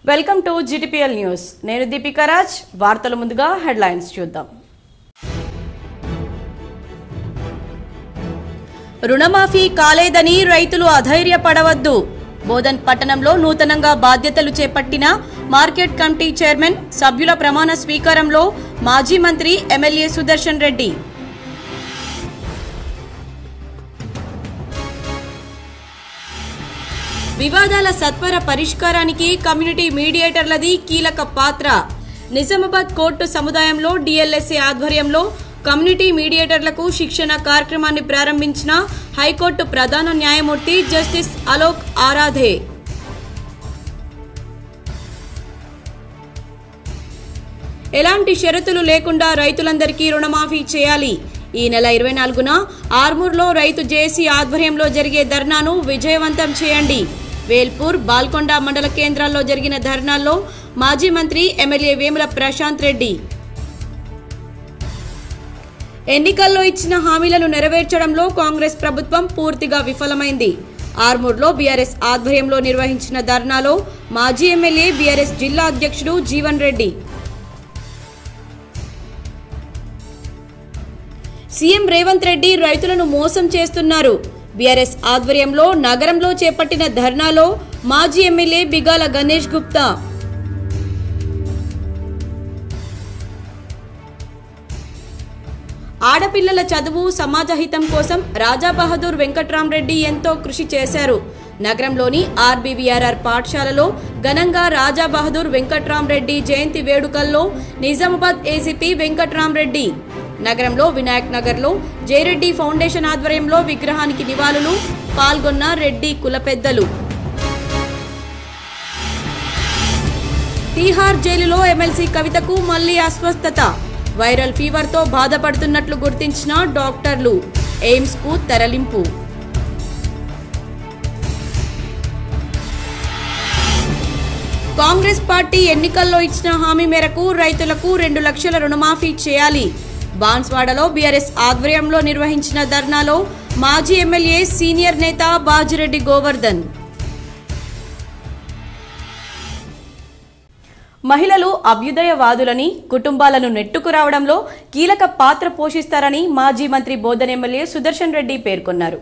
Welcome to GTPL news. నేను దీపికా రాజ్. వార్తల ముందుగా హెడ్లైన్స్ చూద్దాం. రుణమాఫీ కాలేదని రైతులు అధైర్యపడవద్దు. బోధన్ పట్టణంలో నూతనంగా బాధ్యతలు చేపట్టిన మార్కెట్ కమిటీ చైర్మన్ సభ్యుల ప్రమాణ స్వీకారంలో మాజీ మంత్రి ఎమ్మెల్యే సుదర్శన్ రెడ్డి. వివాదాల సత్వర పరిష్కారానికి కమ్యూనిటీ మీడియేటర్లది కీలక పాత్ర. నిజామాబాద్ కోర్టు సముదాయంలో DLSA ఆధ్వర్యంలో కమ్యూనిటీ మీడియేటర్లకు శిక్షణ కార్యక్రమాన్ని ప్రారంభించిన హైకోర్టు ప్రధాన న్యాయమూర్తి జస్టిస్ అలోక్ ఆరాధే. ఎలాంటి షరతులు లేకుండా రైతులందరికీ రుణమాఫీ చేయాలి. ఈ నెల 24న ఆర్మూర్లో రైతు జేఏసీ ఆధ్వర్యంలో జరిగే ధర్నాను విజయవంతం చేయండి. వేల్పూర్, బాల్కొండ మండల కేంద్రాల్లో జరిగిన ధర్నాల్లో మాజీ మంత్రి ఎమ్మెల్యే వేముల ప్రశాంత్ రెడ్డి. ఎన్నికల్లో ఇచ్చిన హామీలను నెరవేర్చడంలో కాంగ్రెస్ ప్రభుత్వం పూర్తిగా విఫలమైంది. ఆర్మూర్లో బీఆర్ఎస్ ఆధ్వర్యంలో నిర్వహించిన ధర్నాలో మాజీ ఎమ్మెల్యే బీఆర్ఎస్ జిల్లా అధ్యక్షుడు జీవన్ రెడ్డి. సీఎం రేవంత్ రెడ్డి రైతులను మోసం చేస్తున్నారు. బీఆర్ఎస్ ఆధ్వర్యంలో నగరంలో చేపట్టిన ధర్నాలో మాజీ ఎమ్మెల్యే బిగాల గణేష్ గుప్తా. ఆడపిల్లల చదువు, సమాజహితం కోసం రాజా బహదూర్ వెంకట్రామరెడ్డి ఎంతో కృషి చేశారు. నగరంలోని RBVRR పాఠశాలలో ఘనంగా రాజా బహదూర్ వెంకట్రామరెడ్డి జయంతి వేడుకల్లో నిజామాబాద్ ఏసీపీ వెంకట్రామరెడ్డి. నగరంలో వినాయక్ నగర్లో జయరెడ్డి ఫౌండేషన్ ఆధ్వర్యంలో విగ్రహానికి నివాళులు. పాల్గొన్న రెడ్డి కుల పెద్దలు. తీహార్ జైలులో ఎమ్మెల్సీ కవితకు మళ్లీ అస్వస్థత. వైరల్ ఫీవర్తో బాధపడుతున్నట్లు గుర్తించిన డాక్టర్లు. ఎయిమ్స్ కు తరలింపు. కాంగ్రెస్ పార్టీ ఎన్నికల్లో ఇచ్చిన హామీ మేరకు రైతులకు 2 లక్షల రుణమాఫీ చేయాలి. బాన్స్వాడలో బీఆర్ఎస్ ఆధ్వర్యంలో నిర్వహించిన ధర్నాలో మాజీ ఎమ్మెల్యే సీనియర్ నేత బాజిరెడ్డి గోవర్ధన్. మహిళలు అభ్యుదయవాదులని, కుటుంబాలను నెట్టుకురావడంలో కీలక పాత్ర పోషిస్తారని మాజీ మంత్రి బోధన్ ఎమ్మెల్యే సుదర్శన్ రెడ్డి పేర్కొన్నారు.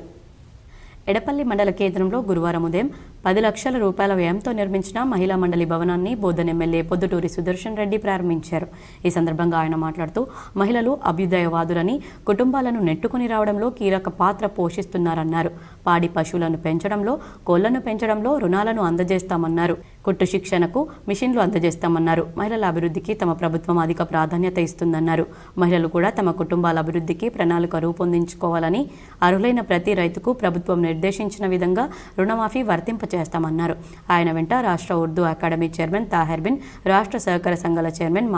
ఎడపల్లి మండల కేంద్రంలో గురువారం ఉదయం 10 లక్షల రూపాయల వ్యయంతో నిర్మించిన మహిళా మండలి భవనాన్ని బోధన్ ఎమ్మెల్యే పొద్దుటూరి సుదర్శన్ రెడ్డి ప్రారంభించారు. ఈ సందర్భంగా ఆయన మాట్లాడుతూ మహిళలు అభ్యుదయవాదులని, కుటుంబాలను నెట్టుకుని రావడంలో కీలక పాత్ర పోషిస్తున్నారన్నారు. పాడి పశువులను పెంచడంలో, కోళ్లను పెంచడంలో రుణాలను అందజేస్తామన్నారు. కుట్టు శిక్షణకు మిషన్లు అందజేస్తామన్నారు. మహిళల అభివృద్ధికి తమ ప్రభుత్వం అధిక ప్రాధాన్యత ఇస్తుందన్నారు. మహిళలు కూడా తమ కుటుంబాల అభివృద్ధికి ప్రణాళిక రూపొందించుకోవాలని, అర్హులైన ప్రతి రైతుకు ప్రభుత్వం నిర్దేశించిన విధంగా రుణమాఫీ వర్తింపచేస్తామన్నారు. ఆయన వెంట రాష్ట్ర ఉర్దూ అకాడమీ చైర్మన్ తాహెర్ బిన్, రాష్ట్ర సహకార సంఘాల చైర్మన్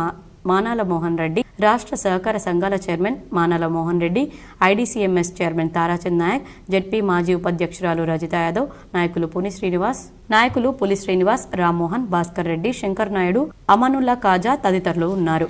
మానాల మోహన్ రెడ్డి, రాష్ట్ర సహకార సంఘాల chairman Manala Mohan Reddy, IDCMS chairman Tarachand Naik, ZP మాజీ ఉపాధ్యక్షురాలు రజిత యాదవ్, నాయకులు పులి శ్రీనివాస్, రామ్మోహన్, భాస్కర్ రెడ్డి, శంకర్ నాయుడు, అమానుల్లా కాజా తదితరులు ఉన్నారు.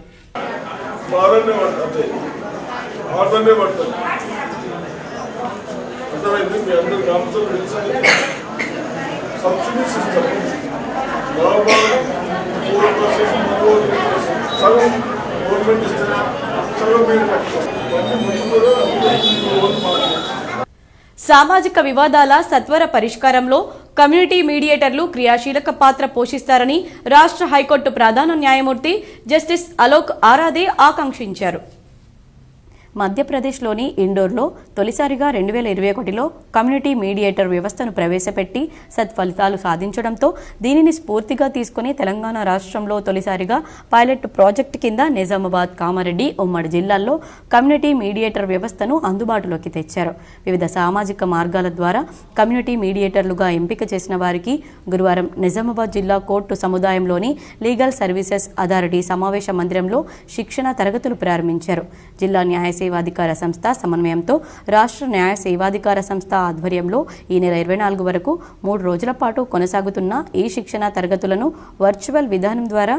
సామాజిక వివాదాల సత్వర పరిష్కారంలో కమ్యూనిటీ మీడియేటర్లు క్రియాశీలక పాత్ర పోషిస్తారని రాష్ట్ర హైకోర్టు ప్రధాన న్యాయమూర్తి జస్టిస్ అలోక్ ఆరాధే ఆకాంక్షించారు. మధ్యప్రదేశ్లోని ఇండోర్లో తొలిసారిగా 2021లో కమ్యూనిటీ మీడియేటర్ వ్యవస్థను ప్రవేశపెట్టి సత్ఫలితాలు సాధించడంతో దీనిని స్ఫూర్తిగా తీసుకుని తెలంగాణ రాష్ట్రంలో తొలిసారిగా పైలట్ ప్రాజెక్టు కింద నిజామాబాద్, కామారెడ్డి ఉమ్మడి జిల్లాల్లో కమ్యూనిటీ మీడియేటర్ వ్యవస్థను అందుబాటులోకి తెచ్చారు. వివిధ సామాజిక మార్గాల ద్వారా కమ్యూనిటీ మీడియేటర్లుగా ఎంపిక చేసిన వారికి గురువారం నిజామాబాద్ జిల్లా కోర్టు సముదాయంలోని లీగల్ సర్వీసెస్ అథారిటీ సమావేశ మందిరంలో శిక్షణ తరగతులు ప్రారంభించారు. జిల్లా న్యాయ సేవాధికార సంస్థ సమన్వయంతో రాష్ట్ర న్యాయ సేవాధికార సంస్థ ఆధ్వర్యంలో ఈ నెల 24 వరకు 3 రోజుల పాటు కొనసాగుతున్న ఈ శిక్షణ తరగతులను వర్చువల్ విధానం ద్వారా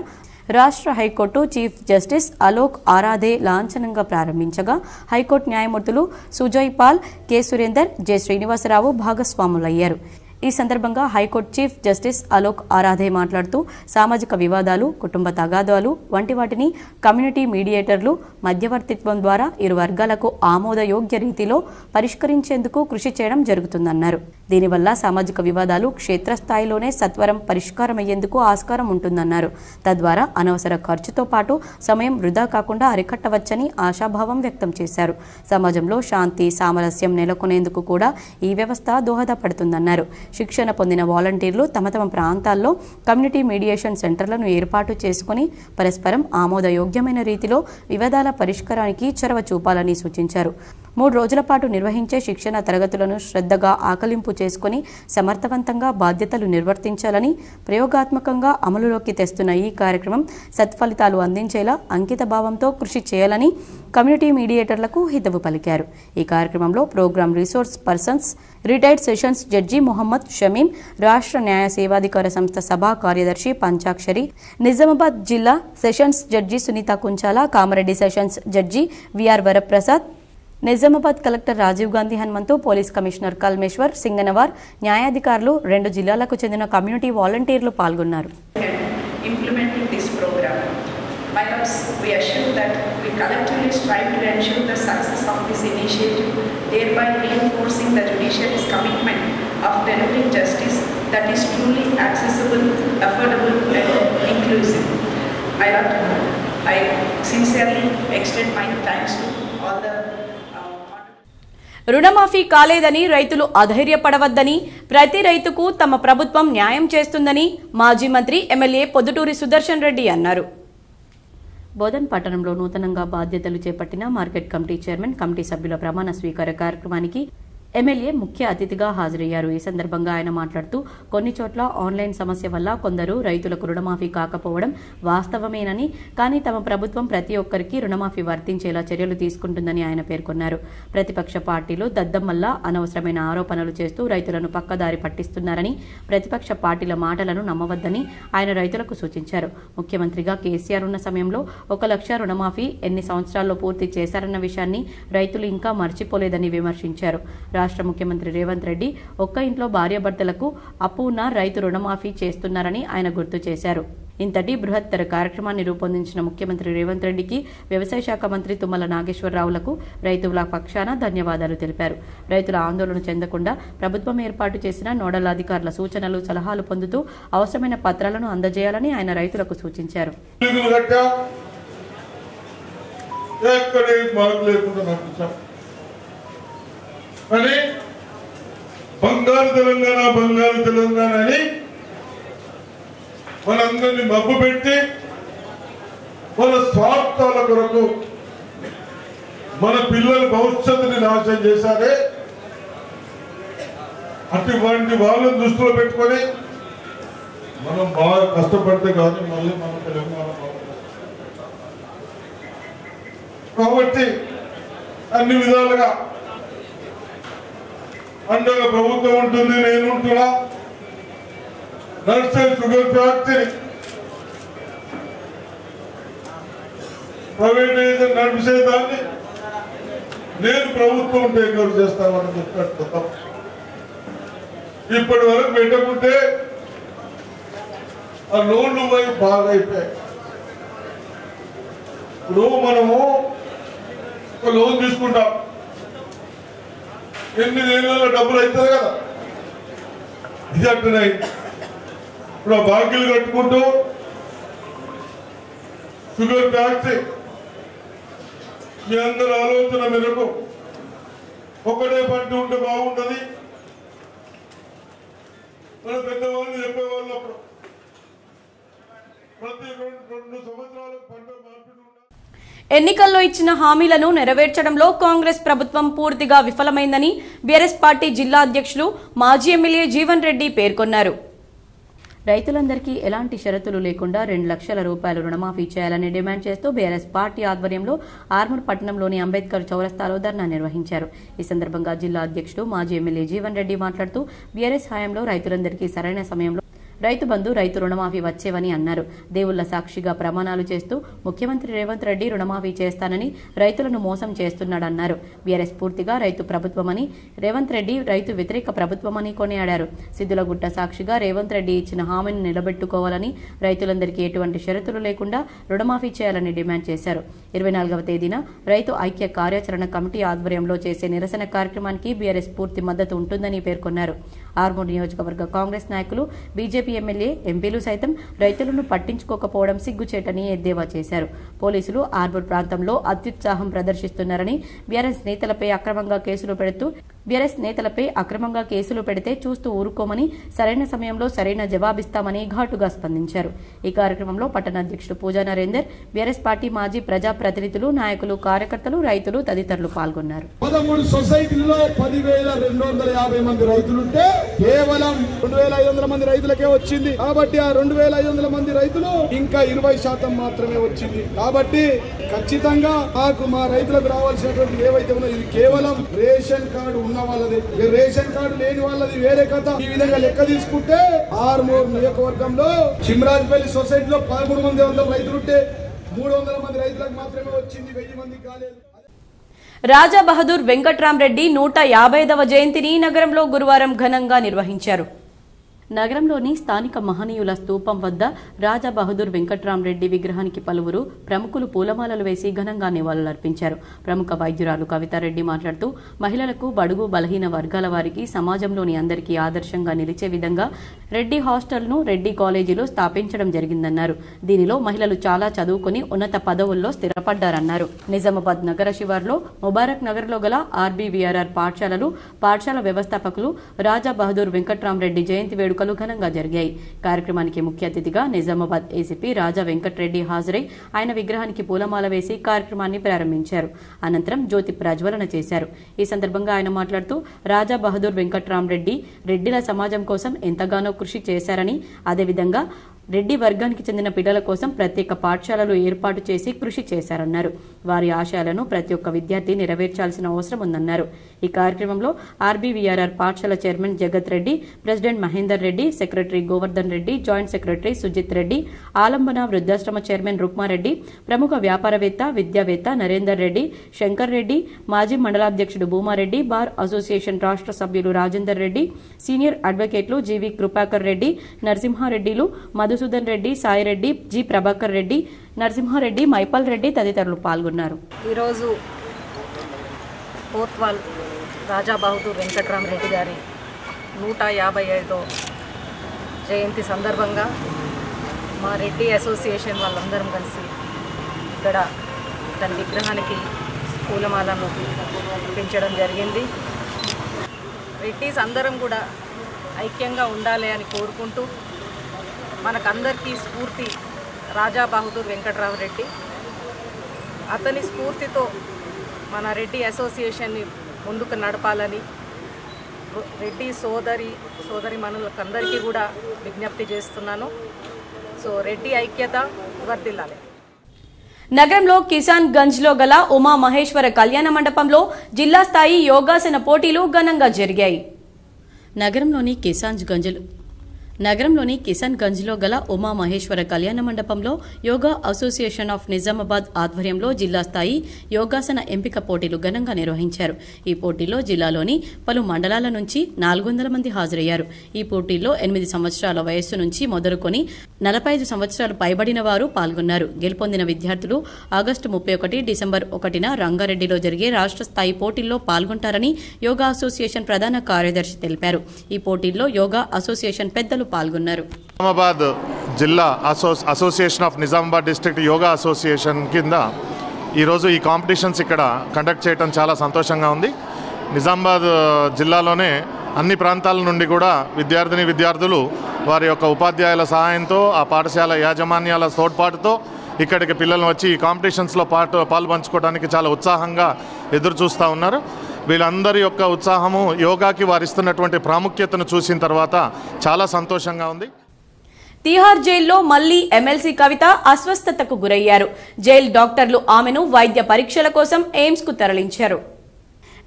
రాష్ట్ర high court chief justice Alok Aradhe లాంఛనంగా ప్రారంభించగా హైకోర్టు న్యాయమూర్తులు సుజయ్ పాల్, కె సురేందర్, జె శ్రీనివాసరావు భాగస్వాములయ్యారు. ఈ సందర్భంగా high court chief justice Alok Aradhe మాట్లాడుతూ సామాజిక వివాదాలు, కుటుంబ తగాదాలు వంటి వాటిని కమ్యూనిటీ మీడియేటర్లు మధ్యవర్తిత్వం ద్వారా ఇరు వర్గాలకు ఆమోదయోగ్య రీతిలో పరిష్కరించేందుకు కృషి చేయడం జరుగుతుందన్నారు. దీనివల్ల సామాజిక వివాదాలు క్షేత్రస్థాయిలోనే సత్వరం పరిష్కారమయ్యేందుకు ఆస్కారం ఉంటుందన్నారు. తద్వారా అనవసర ఖర్చుతో పాటు సమయం వృధా కాకుండా అరికట్టవచ్చని ఆశాభావం వ్యక్తం చేశారు. సమాజంలో శాంతి సామరస్యం నెలకొనేందుకు కూడా ఈ వ్యవస్థ దోహదపడుతుందన్నారు. శిక్షణ పొందిన వాలంటీర్లు తమ తమ ప్రాంతాల్లో కమ్యూనిటీ మీడియేషన్ సెంటర్లను ఏర్పాటు చేసుకుని పరస్పరం ఆమోదయోగ్యమైన రీతిలో వివాదాల పరిష్కారానికి చొరవ చూపాలని సూచించారు. 3 రోజుల పాటు నిర్వహించే శిక్షణ తరగతులను శ్రద్ధగా ఆకలింపు చేసుకుని సమర్థవంతంగా బాధ్యతలు నిర్వర్తించాలని, ప్రయోగాత్మకంగా అమలులోకి తెస్తున్న ఈ కార్యక్రమం సత్ఫలితాలు అందించేలా అంకిత భావంతో కృషి చేయాలని కమ్యూనిటీ మీడియేటర్లకు హితవు పలికారు. ఈ కార్యక్రమంలో program resource persons, retired sessions judge Mohammed Shamim, రాష్ట్ర న్యాయ సేవాధికార సంస్థ సభా కార్యదర్శి పంచాక్షరి, నిజామాబాద్ జిల్లా sessions judge Sunitha Kunchala, Kamareddy sessions judge VR Varaprasad, Nizamabad collector Rajiv Gandhi Hanumanthu, police commissioner Kalmeshwar Singanavar, న్యాయాధికారులు, 2 జిల్లాలకు చెందిన కమ్యూనిటీ వాలంటీర్లు పాల్గొన్నారు. My loves, we assure that we collectively strive to ensure the success of this initiative, thereby reinforcing the judiciary's commitment of delivering justice that is truly accessible, affordable and inclusive. I sincerely extend my thanks to all the రుణమాఫీ కాలేదని రైతులు అధైర్యపడవద్దని, ప్రతి రైతుకు తమ ప్రభుత్వం న్యాయం చేస్తుందని మాజీ మంత్రి ఎమ్మెల్యే పొద్దుటూరి సుదర్శన్ రెడ్డి అన్నారు. బోధన్ పట్టణంలో నూతనంగా బాధ్యతలు చేపట్టిన మార్కెట్ కమిటీ చైర్మన్, కమిటీ సభ్యుల ప్రమాణ స్వీకార కార్యక్రమానికి ఎమ్మెల్యే ముఖ్య అతిథిగా హాజరయ్యారు. ఈ సందర్భంగా ఆయన మాట్లాడుతూ కొన్ని చోట్ల ఆన్లైన్ సమస్య వల్ల కొందరు రైతులకు రుణమాఫీ కాకపోవడం వాస్తవమేనని, కానీ తమ ప్రభుత్వం ప్రతి ఒక్కరికి రుణమాఫీ వర్తించేలా చర్యలు తీసుకుంటుందని ఆయన పేర్కొన్నారు. ప్రతిపక్ష పార్టీలు దద్దమ్మల్లా అనవసరమైన ఆరోపణలు చేస్తూ రైతులను పక్కదారి పట్టిస్తున్నారని, ప్రతిపక్ష పార్టీల మాటలను నమ్మవద్దని ఆయన రైతులకు సూచించారు. ముఖ్యమంత్రిగా కేసీఆర్ ఉన్న సమయంలో 1 లక్ష రుణమాఫీ ఎన్ని సంవత్సరాల్లో పూర్తి చేశారన్న విషయాన్ని రైతులు ఇంకా మర్చిపోలేదని విమర్శించారు. రాష్ట్ర ముఖ్యమంత్రి రేవంత్ రెడ్డి ఒక్క ఇంట్లో భార్యాభర్తలకు అప్పు ఉన్న రైతు రుణమాఫీ చేస్తున్నారని ఆయన గుర్తు చేశారు. ఇంతటి బృహత్తర కార్యక్రమాన్ని రూపొందించిన ముఖ్యమంత్రి రేవంత్ రెడ్డికి వ్యవసాయ శాఖ మంత్రి తుమ్మల నాగేశ్వరరావులకు రైతుల పక్షాన ధన్యవాదాలు తెలిపారు. రైతుల ఆందోళన చెందకుండా ప్రభుత్వం ఏర్పాటు చేసిన నోడల్ అధికారుల సూచనలు, సలహాలు పొందుతూ అవసరమైన పత్రాలను అందజేయాలని ఆయన రైతులకు సూచించారు. అని బంగారు తెలంగాణ అని మనందరినీ మబ్బు పెట్టి మన స్వార్థాల కొరకు మన పిల్లల భవిష్యత్తుని నాశనం చేశారే. అటువంటి వాళ్ళని దృష్టిలో పెట్టుకొని మనం బాగా కష్టపడితే కానీ మళ్ళీ మన తెలంగాణ కాబట్టి అన్ని విధాలుగా అండగా ప్రభుత్వం ఉంటుంది. నేను ఉంటున్నా. నర్సరీ షుగర్ ఫ్యాక్టరీ ప్రైవేటైజేషన్ నడిపేదాన్ని నేను ప్రభుత్వం టేక్ ఓవర్ చేస్తామని చెప్పాడు. ఇప్పటి వరకు పెట్టకుంటే ఆ లోన్లు పోయి బాగా అయిపోయాయి. ఇప్పుడు మనము ఒక లోన్ తీసుకుంటాం, 8 నెలల్లో డబ్బులు అవుతుంది కదా, ఇది అట్టున్నాయి. ఇప్పుడు ఆ బాకీలు కట్టుకుంటూ షుగర్ ఫ్యాక్టరీ మీ అందరి ఆలోచన మేరకు ఒకటే పంట ఉంటే బాగుంటుంది. మన పెద్దవాళ్ళు చెప్పేవాళ్ళు అప్పుడు ప్రతి 2 సంవత్సరాలకు పంట మార్పిడి. ఎన్నికల్లో ఇచ్చిన హామీలను నెరవేర్చడంలో కాంగ్రెస్ ప్రభుత్వం పూర్తిగా విఫలమైందని బీఆర్ఎస్ పార్టీ జిల్లా అధ్యక్షులు మాజీ ఎమ్మెల్యే జీవన్ రెడ్డి పేర్కొన్నారు. రైతులందరికీ ఎలాంటి షరతులు లేకుండా 2 లక్షల రూపాయలు రుణమాఫీ చేయాలని డిమాండ్ చేస్తూ బీఆర్ఎస్ పార్టీ ఆధ్వర్యంలో ఆర్మూర్ పట్టణంలోని అంబేద్కర్ చౌరస్తాలో ధర్నా నిర్వహించారు. ఈ సందర్భంగా జిల్లా అధ్యక్షుడు మాజీ ఎమ్మెల్యే జీవన్ రెడ్డి మాట్లాడుతూ బీఆర్ఎస్ హయాంలో రైతులందరికీ సరైన సమయంలో రైతు బంధు రైతు రుణమాఫీ వచ్చేవని అన్నారు. దేవుళ్ల సాక్షిగా ప్రమాణాలు చేస్తూ ముఖ్యమంత్రి రేవంత్ రెడ్డి రుణమాఫీ చేస్తానని రైతులను మోసం చేస్తున్నాడన్నారు. బీఆర్ఎస్ పూర్తిగా రైతు ప్రభుత్వమని, రేవంత్ రెడ్డి రైతు వ్యతిరేక ప్రభుత్వమని కొనియాడారు. సిద్దులగుట్ట సాక్షిగా రేవంత్ రెడ్డి ఇచ్చిన హామీని నిలబెట్టుకోవాలని, రైతులందరికీ ఎటువంటి షరతులు లేకుండా రుణమాఫీ చేయాలని డిమాండ్ చేశారు. 24వ తేదీన రైతు ఐక్య కార్యాచరణ కమిటీ ఆధ్వర్యంలో చేసే నిరసన కార్యక్రమానికి బీఆర్ఎస్ పూర్తి మద్దతు ఉంటుందని పేర్కొన్నారు. ఆర్మూర్ నియోజకవర్గ కాంగ్రెస్ నాయకులు, బీజేపీ ఎమ్మెల్యే, ఎంపీలు సైతం రైతులను పట్టించుకోకపోవడం సిగ్గుచేటని ఎద్దేవా చేశారు. పోలీసులు ఆర్మూర్ ప్రాంతంలో అత్యుత్సాహం ప్రదర్శిస్తున్నారని, బీఆర్ఎస్ నేతలపై అక్రమంగా కేసులు పెడితే చూస్తూ ఊరుకోమని, సరైన సమయంలో సరైన జవాబిస్తామని ఘాటుగా స్పందించారు. ఈ కార్యక్రమంలో పట్టణ అధ్యక్షుడు పూజా నరేందర్, బీఆర్ఎస్ పార్టీ మాజీ ప్రజాప్రతినిధులు, నాయకులు, కార్యకర్తలు, రైతులు తదితరులు పాల్గొన్నారు. 13 సొసైటీల్లో 10,250 మంది రైతులుంటే కేవలం 2,500 మంది రైతులకే వచ్చింది. కాబట్టి ఆ 2,500 మంది రైతులు ఇంకా 20% మాత్రమే వచ్చింది. కాబట్టి ఖచ్చితంగా మాకు మా రైతులకు రావాల్సినటువంటి ఏవైతే ఉన్నాయో ఇది కేవలం రేషన్ కార్డు ఉన్న వాళ్ళది, రేషన్ కార్డు లేని వాళ్ళది వేరే కథ. ఈ విధంగా లెక్క తీసుకుంటే ఆర్మూర్ నియోజకవర్గంలో చిమ్రాజ్పల్లి సొసైటీలో 13,100 రైతులుంటే 300 మంది రైతులకు మాత్రమే వచ్చింది, 1000 మంది కాలేదు. రాజా బహదూర్ వెంకట్రామరెడ్డి 150వ జయంతిని నగరంలో గురువారం ఘనంగా నిర్వహించారు. నగరంలోని స్థానిక మహనీయుల స్తూపం వద్ద రాజా బహదూర్ వెంకట్రామరెడ్డి విగ్రహానికి పలువురు ప్రముఖులు పూలమాలలు వేసి ఘనంగా నివాళులర్పించారు. ప్రముఖ వైద్యురాలు కవితారెడ్డి మాట్లాడుతూ, మహిళలకు, బడుగు బలహీన వర్గాల వారికి, సమాజంలోని అందరికీ ఆదర్శంగా నిలిచే విధంగా రెడ్డి హాస్టల్ను, రెడ్డి కాలేజీలో స్థాపించడం జరిగిందన్నారు. దీనిలో మహిళలు చాలా చదువుకుని ఉన్నత పదవుల్లో స్థిరపడ్డారన్నారు. నిజామాబాద్ నగర శివార్లో ముబారక్ నగర్లో గల ఆర్బీవీఆర్ఆర్ పాఠశాల వ్యవస్థాపకులు రాజా బహదూర్ వెంకట్రామరెడ్డి జయంతి వేడుకలు ఘనంగా జరిగాయి. కార్యక్రమానికి ముఖ్య అతిథిగా నిజామాబాద్ ఏసీపీ రాజా వెంకట్రెడ్డి హాజరై ఆయన విగ్రహానికి పూలమాల వేసి కార్యక్రమాన్ని ప్రారంభించారు. అనంతరం జ్యోతి ప్రజ్వలన చేశారు. ఈ సందర్భంగా ఆయన మాట్లాడుతూ, రాజా బహదూర్ వెంకట్రామరెడ్డి రెడ్డిల సమాజం కోసం ఎంతగానో కృషి చేశారని, అదేవిధంగా రెడ్డి వర్గానికి చెందిన పిల్లల కోసం ప్రత్యేక పాఠశాలలు ఏర్పాటు చేసి కృషి చేశారన్నారు. వారి ఆశయాలను ప్రతి ఒక్క విద్యార్థి నెరవేర్చాల్సిన అవసరం ఉందన్నారు. ఈ కార్యక్రమంలో ఆర్బీవీఆర్ఆర్ పాఠశాల chairman Jagat Reddy, president Mahender Reddy, secretary Govardhan Reddy, joint secretary Sujith Reddy, Alambana వృద్ధాశ్రమ చైర్మన్ రుక్మారెడ్డి, ప్రముఖ వ్యాపారవేత్త, విద్యావేత్త నరేందర్ రెడ్డి, శంకర్ రెడ్డి, మాజీ మండలాధ్యక్షుడు భూమారెడ్డి, బార్ అసోసియేషన్ రాష్ట్ర సభ్యులు రాజేందర్ రెడ్డి, సీనియర్ అడ్వకేట్లు జీవి కృపాకర్ రెడ్డి, నరసింహారెడ్డిలు, మధుసూదన్ రెడ్డి, సాయిరెడ్డి, జి ప్రభాకర్ రెడ్డి, నరసింహారెడ్డి, మైపాల్ రెడ్డి తదితరులు పాల్గొన్నారు. ఈరోజు కోత్వాల్ రాజా బహదూర్ వెంకట్రామరెడ్డి గారి 155వ జయంతి సందర్భంగా మా రెడ్డి అసోసియేషన్ వాళ్ళందరం కలిసి ఇక్కడ తన విగ్రహానికి పూలమాలను పెంచడం జరిగింది. రెడ్డిస్ అందరం కూడా ఐక్యంగా ఉండాలి అని కోరుకుంటూ, మనకందరికీ స్ఫూర్తి రాజా బహదూర్ వెంకట్రామరెడ్డి. అతని స్ఫూర్తితో మన రెడ్డి అసోసియేషన్ని ముందుకు నడపాలని రెడ్డి సోదరి మనులకందరికీ కూడా విజ్ఞప్తి చేస్తున్నాను. సో రెడ్డి ఐక్యత వర్ధిల్లాలి. నగరంలో కిసాన్ గంజ్లో గల ఉమా మహేశ్వర కళ్యాణ మండపంలో జిల్లా స్థాయి యోగాసన పోటీలు ఘనంగా జరిగాయి. నగరంలోని కిసాన్ గంజ్లో గల ఉమా మహేశ్వర కళ్యాణ మండపంలో యోగా అసోసియేషన్ ఆఫ్ నిజామాబాద్ ఆధ్వర్యంలో జిల్లా స్థాయి యోగాసన ఎంపిక పోటీలు ఘనంగా నిర్వహించారు. ఈ పోటీల్లో జిల్లాలోని పలు మండలాల నుంచి 400 మంది హాజరయ్యారు. ఈ పోటీల్లో 8 సంవత్సరాల వయస్సు నుంచి మొదలుకొని 45 సంవత్సరాలు పైబడిన వారు పాల్గొన్నారు. గెలుపొందిన విద్యార్థులు ఆగస్టు 31, డిసెంబర్ 1న రంగారెడ్డిలో జరిగే రాష్ట్ర స్థాయి పోటీల్లో పాల్గొంటారని యోగా అసోసియేషన్ ప్రధాన కార్యదర్శి తెలిపారు. ఈ పోటీల్లో యోగా అసోసియేషన్ పెద్దలు పాల్గొన్నారు. నిజామాబాద్ జిల్లా association of Nizamabad district yoga association కింద ఈరోజు ఈ కాంపిటీషన్స్ ఇక్కడ కండక్ట్ చేయడం చాలా సంతోషంగా ఉంది. నిజామాబాద్ జిల్లాలోనే అన్ని ప్రాంతాల నుండి కూడా విద్యార్థులు వారి యొక్క ఉపాధ్యాయుల సహాయంతో, ఆ పాఠశాల యాజమాన్యాల తోడ్పాటుతో ఇక్కడికి పిల్లలు వచ్చి ఈ కాంపిటీషన్స్లో పాల్పంచుకోవడానికి చాలా ఉత్సాహంగా ఎదురు చూస్తూ ఉన్నారు. వీళ్ళందరి యొక్క ఉత్సాహము యోగాకి వారిస్తున్నటువంటి ప్రాముఖ్యతను చూసిన తర్వాత చాలా సంతోషంగా ఉంది. తిహార్ జైల్లో మళ్లీ ఎమ్మెల్సీ కవిత అస్వస్థతకు గురయ్యారు. జైలు డాక్టర్లు ఆమెను వైద్య పరీక్షల కోసం ఎయిమ్స్ కు తరలించారు.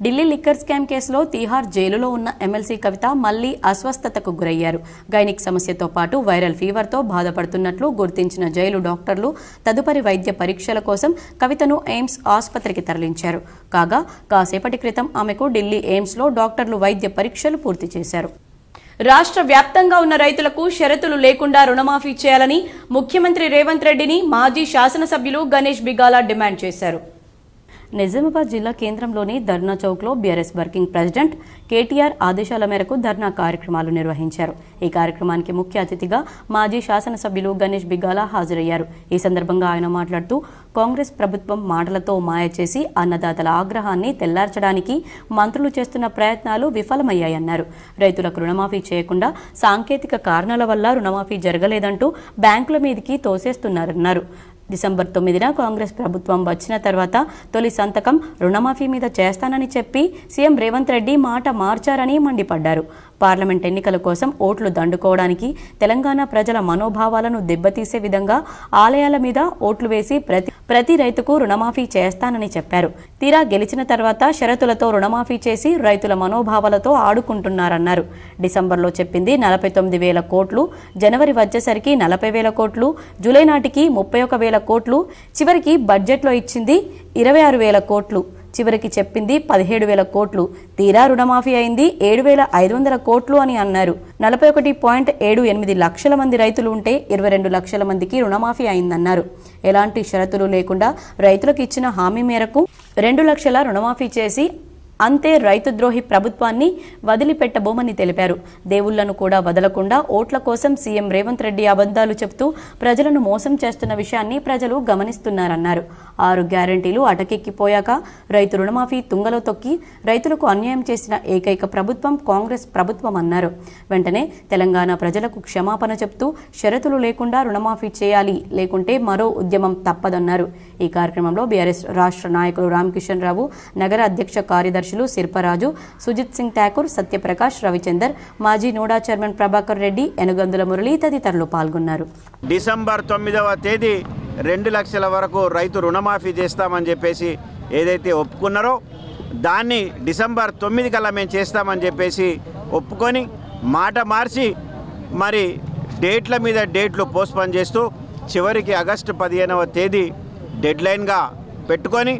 ఢిల్లీ లిక్కర్ స్కామ్ కేసులో తీహార్ జైలులో ఉన్న ఎమ్మెల్సీ కవిత మళ్లీ అస్వస్థతకు గురయ్యారు. గైనిక్ సమస్యతో పాటు వైరల్ ఫీవర్తో బాధపడుతున్నట్లు గుర్తించిన జైలు డాక్టర్లు తదుపరి వైద్య పరీక్షల కోసం కవితను ఎయిమ్స్ ఆసుపత్రికి తరలించారు. కాగా కాసేపటి క్రితం ఆమెకు ఢిల్లీ ఎయిమ్స్లో డాక్టర్లు వైద్య పరీక్షలు పూర్తి చేశారు. రాష్ట్ర వ్యాప్తంగా ఉన్న రైతులకు షరతులు లేకుండా రుణమాఫీ చేయాలని ముఖ్యమంత్రి రేవంత్ రెడ్డిని మాజీ శాసనసభ్యులు గణేష్ బిగాలా డిమాండ్ చేశారు. నిజామాబాద్ జిల్లా కేంద్రంలోని ధర్నా చౌక్లో బీఆర్ఎస్ వర్కింగ్ ప్రెసిడెంట్ కేటీఆర్ ఆదేశాల మేరకు ధర్నా కార్యక్రమాలు నిర్వహించారు. ఈ కార్యక్రమానికి ముఖ్య అతిథిగా మాజీ శాసనసభ్యులు గణేష్ బిగాలా హాజరయ్యారు. ఈ సందర్భంగా ఆయన మాట్లాడుతూ కాంగ్రెస్ ప్రభుత్వం మాటలతో మాయ చేసి అన్నదాతల ఆగ్రహాన్ని తెల్లార్చడానికి మంత్రులు చేస్తున్న ప్రయత్నాలు విఫలమయ్యాయన్నారు. రైతులకు రుణమాఫీ చేయకుండా సాంకేతిక కారణాల వల్ల రుణమాఫీ జరగలేదంటూ బ్యాంకుల మీదికి తోసేస్తున్నారన్నారు. డిసెంబర్ 9న కాంగ్రెస్ ప్రభుత్వం వచ్చిన తర్వాత తొలి సంతకం రుణమాఫీ మీద చేస్తానని చెప్పి సీఎం రేవంత్ రెడ్డి మాట మార్చారని మండిపడ్డారు. పార్లమెంట్ ఎన్నికల కోసం ఓట్లు దండుకోవడానికి తెలంగాణ ప్రజల మనోభావాలను దెబ్బతీసే విధంగా ఆలయాల మీద ఓట్లు వేసి ప్రతి రైతుకు రుణమాఫీ చేస్తానని చెప్పారు. తీరా గెలిచిన తర్వాత షరతులతో రుణమాఫీ చేసి రైతుల మనోభావాలతో ఆడుకుంటున్నారన్నారు. డిసెంబర్లో చెప్పింది 49,000 కోట్లు, జనవరి వచ్చేసరికి 40,000 కోట్లు, జూలై నాటికి 31,000 కోట్లు, చివరికి బడ్జెట్లో ఇచ్చింది 26,000 కోట్లు, చివరికి చెప్పింది 17,000 కోట్లు, తీరా రుణమాఫీ అయింది 7,500 కోట్లు అని అన్నారు. 41.78 లక్షల మంది రైతులు ఉంటే 22 లక్షల మందికి రుణమాఫీ అయిందన్నారు. ఎలాంటి షరతులు లేకుండా రైతులకు ఇచ్చిన హామీ మేరకు 2 లక్షల రుణమాఫీ చేసి అంతే రైతు ద్రోహి ప్రభుత్వాన్ని వదిలిపెట్టబోమని తెలిపారు. దేవుళ్లను కూడా వదలకుండా ఓట్ల కోసం సీఎం రేవంత్ రెడ్డి అబద్ధాలు చెబుతూ ప్రజలను మోసం చేస్తున్న విషయాన్ని ప్రజలు గమనిస్తున్నారన్నారు. 6 గ్యారంటీలు అటకెక్కిపోయాక రైతు రుణమాఫీ తుంగలో తొక్కి రైతులకు అన్యాయం చేసిన ఏకైక ప్రభుత్వం కాంగ్రెస్ ప్రభుత్వం అన్నారు. వెంటనే తెలంగాణ ప్రజలకు క్షమాపణ చెప్తూ షరతులు లేకుండా రుణమాఫీ చేయాలి, లేకుంటే మరో ఉద్యమం తప్పదన్నారు. ఈ కార్యక్రమంలో బీఆర్ఎస్ రాష్ట్ర నాయకులు రామకిషన్ రావు, నగర అధ్యక్ష కార్యదర్శి సిర్పరాజు, సుజిత్ సింగ్ ఠాకూర్, సత్యప్రకాష్, రవిచందర్, మాజీ నోడా చైర్మన్ ప్రభాకర్ రెడ్డి, ఎనుగందుల మురళి తదితరులు పాల్గొన్నారు. డిసెంబర్ 9వ తేదీ 2 లక్షల వరకు రైతు రుణమాఫీ చేస్తామని చెప్పేసి ఏదైతే ఒప్పుకున్నారో దాన్ని డిసెంబర్ 9 కల్లా మేము చేస్తామని చెప్పేసి ఒప్పుకొని మాట మార్చి మరి డేట్ల మీద డేట్లు పోస్ట్పోన్ చేస్తూ చివరికి ఆగస్టు 15వ తేదీ డెడ్లైన్గా పెట్టుకొని